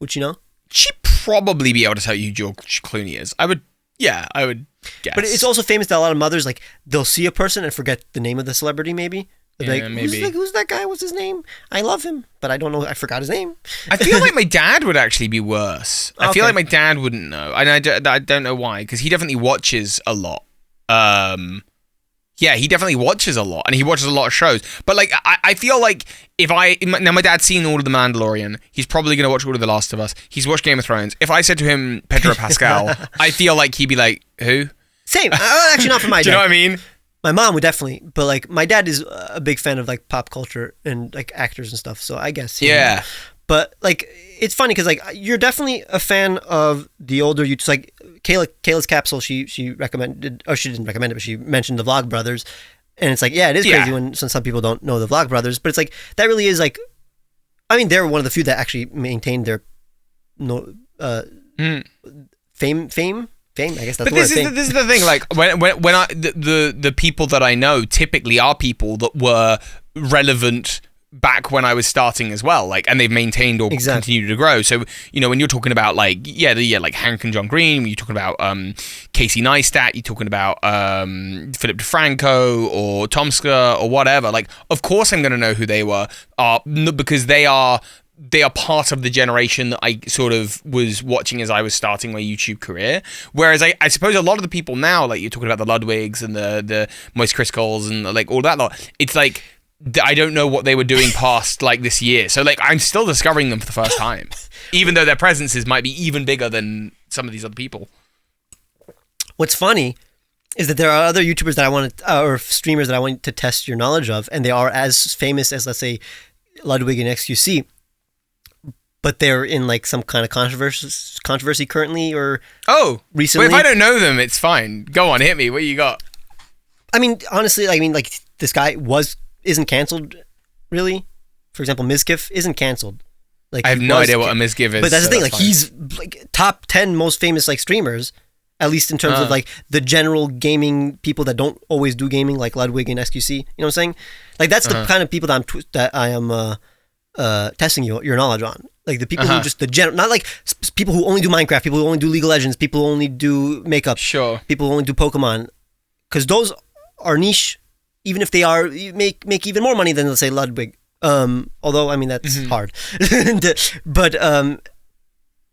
would she know? She'd probably be able to tell you who George Clooney is. I would guess. But it's also famous that a lot of mothers, like, they'll see a person and forget the name of the celebrity, maybe. Like, maybe. Who's that guy? What's his name? I love him, but I don't know. I forgot his name. I feel like my dad would actually be worse. I feel like my dad wouldn't know. And I don't know why, because he definitely watches a lot. Yeah, he definitely watches a lot, and he watches a lot of shows. But like, I feel like now my dad's seen all of The Mandalorian. He's probably gonna watch all of The Last of Us. He's watched Game of Thrones. If I said to him Pedro Pascal, I feel like he'd be like, who? Same. Actually, not for my dad. Do you know what I mean? My mom would definitely, but like my dad is a big fan of like pop culture and like actors and stuff. So I guess yeah. But like, it's funny because like you're definitely a fan of the older YouTubers. Like Kayla's Capsule, she recommended, or she didn't recommend it, but she mentioned the Vlog Brothers, and it's like, yeah, it is crazy when some people don't know the Vlog Brothers, but it's like that really is like, I mean, they're one of the few that actually maintained their fame. I guess that's the word. This is the thing. Like when the people that I know typically are people that were relevant back when I was starting as well, like, and they've maintained or continued to grow. So, when you're talking about like, like Hank and John Green, you're talking about Casey Neistat, you're talking about Philip DeFranco or Tomska or whatever, like, of course I'm going to know who they were, because they are part of the generation that I sort of was watching as I was starting my YouTube career. Whereas I suppose a lot of the people now, like you're talking about the Ludwigs and the Moist Criscoles and like all that lot, it's like, I don't know what they were doing past like this year. So like I'm still discovering them for the first time, even though their presences might be even bigger than some of these other people. What's funny is that there are other YouTubers that I want to, or streamers that I want to test your knowledge of, and they are as famous as, let's say, Ludwig and XQC, but they're in like some kind of controversy currently or recently. But if I don't know them, it's fine. Go on, hit me. What you got? I mean, honestly, like this guy isn't canceled, really. For example, Mizkif isn't canceled. Like, I have no idea what a Mizkif is. But that's the thing. Like, he's like top 10 most famous like streamers, at least in terms of like the general gaming people that don't always do gaming, like Ludwig and SQC. You know what I'm saying? Like, that's the kind of people that I am testing your knowledge on. Like the people who just the general, not like people who only do Minecraft, people who only do League of Legends, people who only do makeup, people who only do Pokemon, because those are niche. Even if they are make even more money than, let's say, Ludwig. Although, I mean, that's hard. But yeah,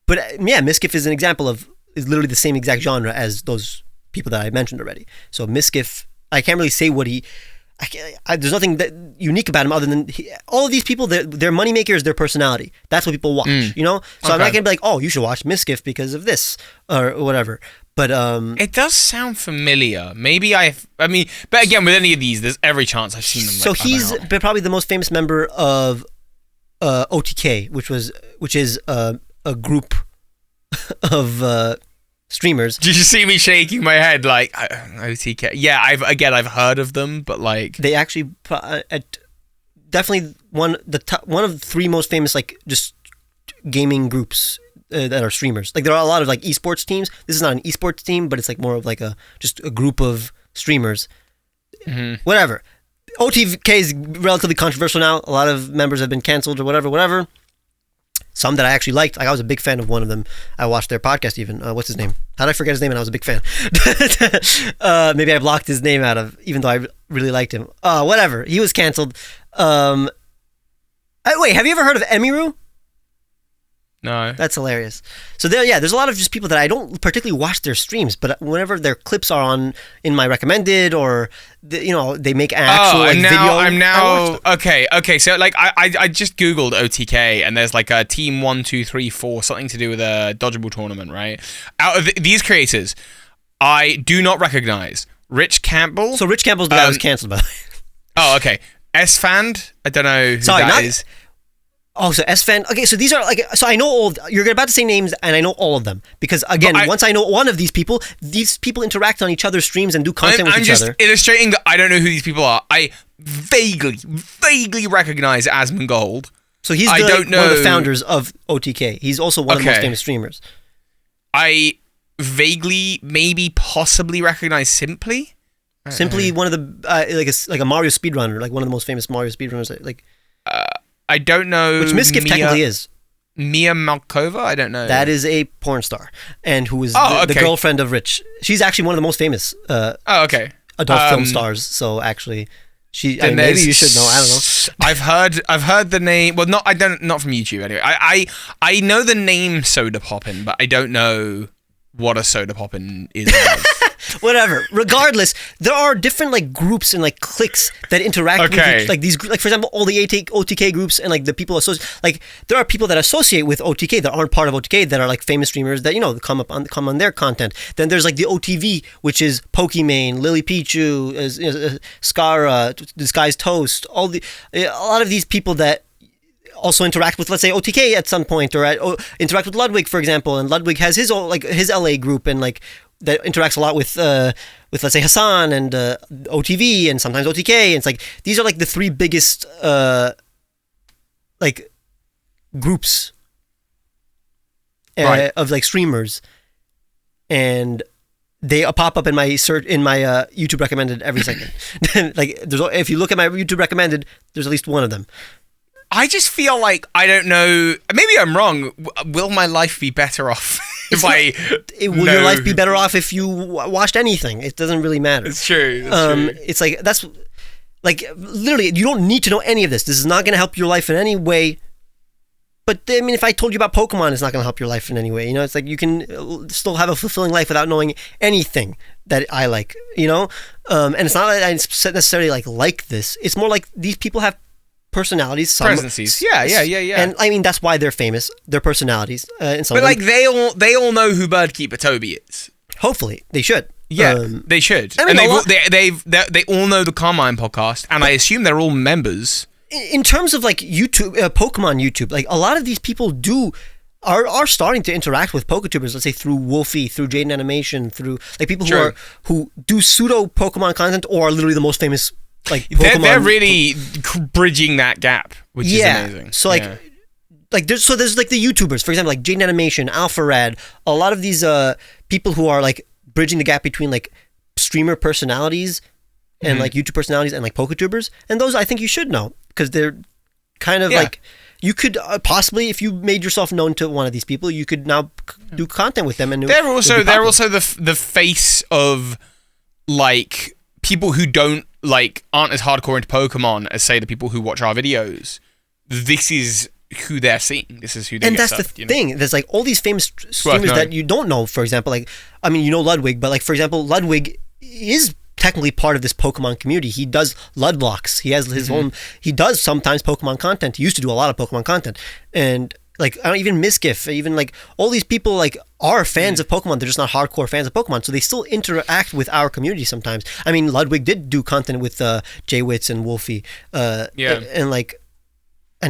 Mizkif is an example is literally the same exact genre as those people that I mentioned already. So Mizkif, I can't really say what there's nothing that unique about him other than all of these people, their money maker is their personality. That's what people watch, So I'm not going to be like, oh, you should watch Mizkif because of this or whatever. But it does sound familiar. Maybe but again, with any of these, there's every chance I've seen them. So he's probably the most famous member of OTK, which is a group of streamers. Did you see me shaking my head like OTK? Yeah, I've heard of them, but like they actually definitely one of the three most famous like just gaming groups that are streamers. Like there are a lot of like esports teams. This is not an esports team, but it's like more of like just a group of streamers, whatever. OTK is relatively controversial now. A lot of members have been canceled or whatever. Some that I actually liked. I was a big fan of one of them. I watched their podcast even. What's his name? How did I forget his name? And I was a big fan. Maybe I blocked his name out of, even though I really liked him. Whatever. He was canceled. Wait, have you ever heard of Emiru? No. That's hilarious. So there's a lot of just people that I don't particularly watch their streams, but whenever their clips are on in my recommended or they make an actual video. Okay. So like I just googled OTK and there's like a team 1, 2, 3, 4 something to do with a dodgeball tournament, right? Out of these creators, I do not recognize Rich Campbell. So Rich Campbell's the guy who was canceled, by the way. Oh, okay. S-Fand, I don't know who that is. Oh, so S-Fan. Okay, so these are so I know all. You're about to say names, and I know all of them because again, once I know one of these people interact on each other's streams and do content with each other. I'm just illustrating that I don't know who these people are. I vaguely recognize Asmongold. So he's one of the founders of OTK. He's also one of the most famous streamers. I vaguely, maybe, possibly recognize Simply. Simply one of the like a Mario speedrunner, like one of the most famous Mario speedrunners, I don't know. Which Miskiff technically is. Mia Malkova? I don't know. That is a porn star. And who is the girlfriend of Rich. She's actually one of the most famous adult film stars. So actually, maybe you should know. I don't know. I've heard the name. Well, not from YouTube anyway. I know the name Soda Poppin', but I don't know what a Soda Poppin' is. Whatever. Regardless, there are different groups and cliques that interact with these. For example, all the OTK groups and the people there are people that associate with OTK that aren't part of OTK that are famous streamers that come on their content. Then there's the OTV, which is Pokimane, Lily Pichu, Scara, Disguised Toast. A lot of these people that also interact with, let's say, OTK at some point, or interact with Ludwig, for example. And Ludwig has his own, his LA group and that interacts a lot with let's say Hassan and OTV and sometimes OTK. And it's these are the three biggest groups of streamers, and they pop up in my YouTube recommended every second. If you look at my YouTube recommended, there's at least one of them. I just feel like, I don't know, maybe I'm wrong. Will my life be better off will your life be better off if you watched anything? It doesn't really matter. It's true. True. It's that's literally, you don't need to know any of this. This is not going to help your life in any way. But I mean, if I told you about Pokemon, it's not going to help your life in any way. It's you can still have a fulfilling life without knowing anything that I like. And it's not that I necessarily like this. It's more these people have personalities, presences. Yeah. And I mean, that's why they're famous. Their personalities. And some but they all know who Birdkeepertoby is. Hopefully, they should. Yeah, they should. I mean, they all know the Carmine podcast, and I assume they're all members. In terms of YouTube, Pokemon YouTube, a lot of these people are starting to interact with Poketubers. Let's say through Wolfie, through Jaden Animation, through people who do pseudo Pokemon content or are literally the most famous. Pokemon. They're really bridging that gap, which is amazing. So there's the YouTubers, for example, Jaden Animation, Alpharad, a lot of these people who are bridging the gap between streamer personalities and YouTube personalities and Poketubers, and those I think you should know because they're kind of you could possibly, if you made yourself known to one of these people, you could now do content with them, and they're also the face of people who don't aren't as hardcore into Pokemon as say the people who watch our videos. This is who they're seeing. This is who they get. And that's the thing. There's all these famous streamers that you don't know. For example, Ludwig, but for example, Ludwig is technically part of this Pokemon community. He does Ludblocks. He has his own. He does sometimes Pokemon content. He used to do a lot of Pokemon content, and even Miskiff, even all these people are fans of Pokemon. They're just not hardcore fans of Pokemon, so they still interact with our community sometimes. I mean, Ludwig did do content with J-Wits and Wolfie, and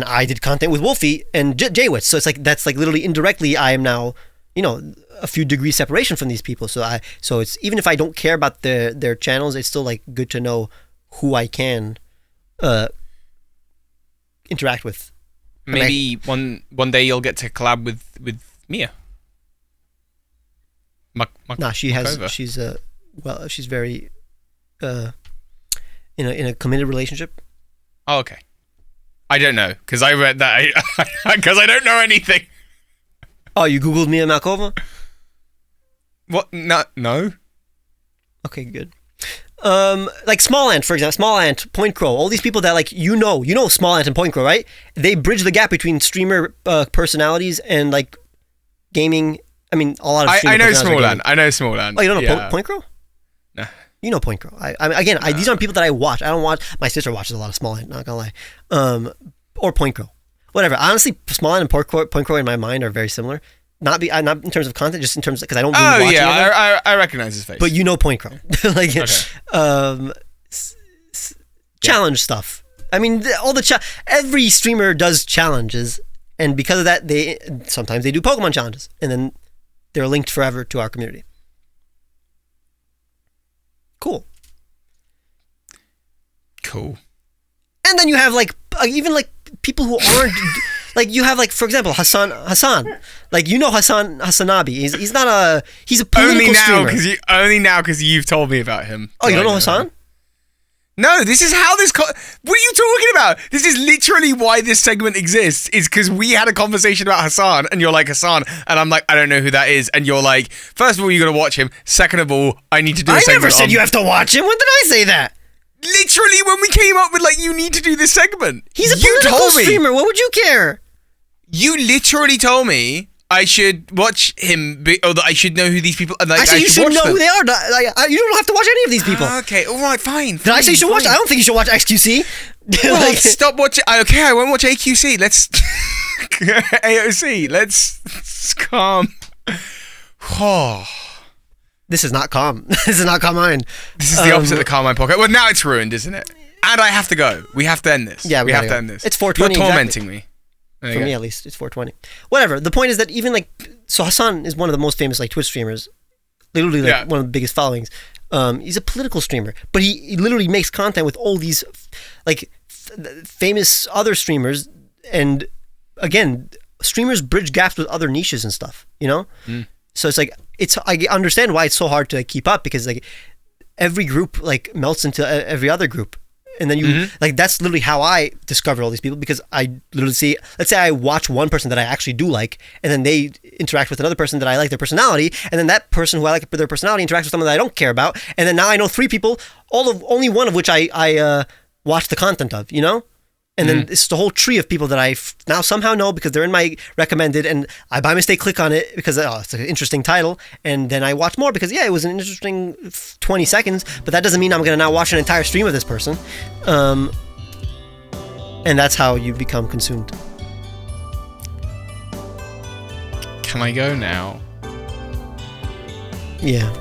I did content with Wolfie and J-Wits. So it's that's literally indirectly I am now a few degrees separation from these people. So it's, even if I don't care about their channels, it's still good to know who I can interact with. Maybe one day you'll get to collab with Mia. Nah, she has. She's she's very in a committed relationship? Oh, okay. I don't know, because I read that, because I don't know anything. Oh, you Googled Mia Malkova? What? No. Okay, good. Like Small Ant, for example, Small Ant, Point Crow, all these people that like you know Small Ant and Point Crow, right? They bridge the gap between streamer personalities and like gaming. I mean, a lot of I know Small Ant. I know Small Ant. Oh, you don't know Point Crow? No. You know Point Crow. These aren't people that I watch. I don't watch. My sister watches a lot of Small Ant. Not gonna lie. Or Point Crow, whatever. Honestly, Small Ant and Point Crow in my mind are very similar. Not in terms of content, just in terms because I don't really watch it. I recognize his face. But you know Point Crow. Like, okay. Challenge stuff. I mean, every streamer does challenges, and because of that, sometimes they do Pokemon challenges, and then they're linked forever to our community. Cool. And then you have like even like people who aren't like you have like for example Hassan like Hassan Hassanabi he's a political streamer. Only now because you've told me about him. Oh, you don't know Hassan? No, this is how this what are you talking about? This is literally why this segment exists, is because we had a conversation about Hassan and you're like Hassan and I'm like I don't know who that is and you're like first of all you gotta watch him, second of all I need to do a segment. I never said you have to watch him. When did I say that? Literally, when we came up with, like, you need to do this segment. He's a political streamer. What would you care? You literally told me I should watch him, or that I should know who these people are. Like, you should know who they are. You don't have to watch any of these people. Okay, all right, fine. Did I say you should watch? I don't think you should watch XQC. Well, stop watching. Okay, I won't watch AQC. Let's... AOC. Let's calm. Oh... This is not calm. This is not calm mind. This is the opposite of the calm mind pocket. Well, now it's ruined, isn't it? And I have to go. We have to end this. Yeah, we have to end this. It's 4:20. You're tormenting me. For me, at least, it's 4:20. Whatever. The point is that even like, so Hassan is one of the most famous like Twitch streamers, literally like one of the biggest followings. He's a political streamer, but he literally makes content with all these like famous other streamers, and again, streamers bridge gaps with other niches and stuff. You know. So it's like I understand why it's so hard to keep up because like every group like melts into every other group, and then you like that's literally how I discover all these people because I literally see. Let's say I watch one person that I actually do like, and then they interact with another person that I like their personality, and then that person who I like their personality interacts with someone that I don't care about, and then now I know 3 people, only one of which I watch the content of, you know. And then it's the whole tree of people that I now somehow know because they're in my recommended, and I by mistake click on it because it's an interesting title, and then I watch more because it was an interesting 20 seconds, but that doesn't mean I'm going to now watch an entire stream of this person. And that's how you become consumed. Can I go now? Yeah.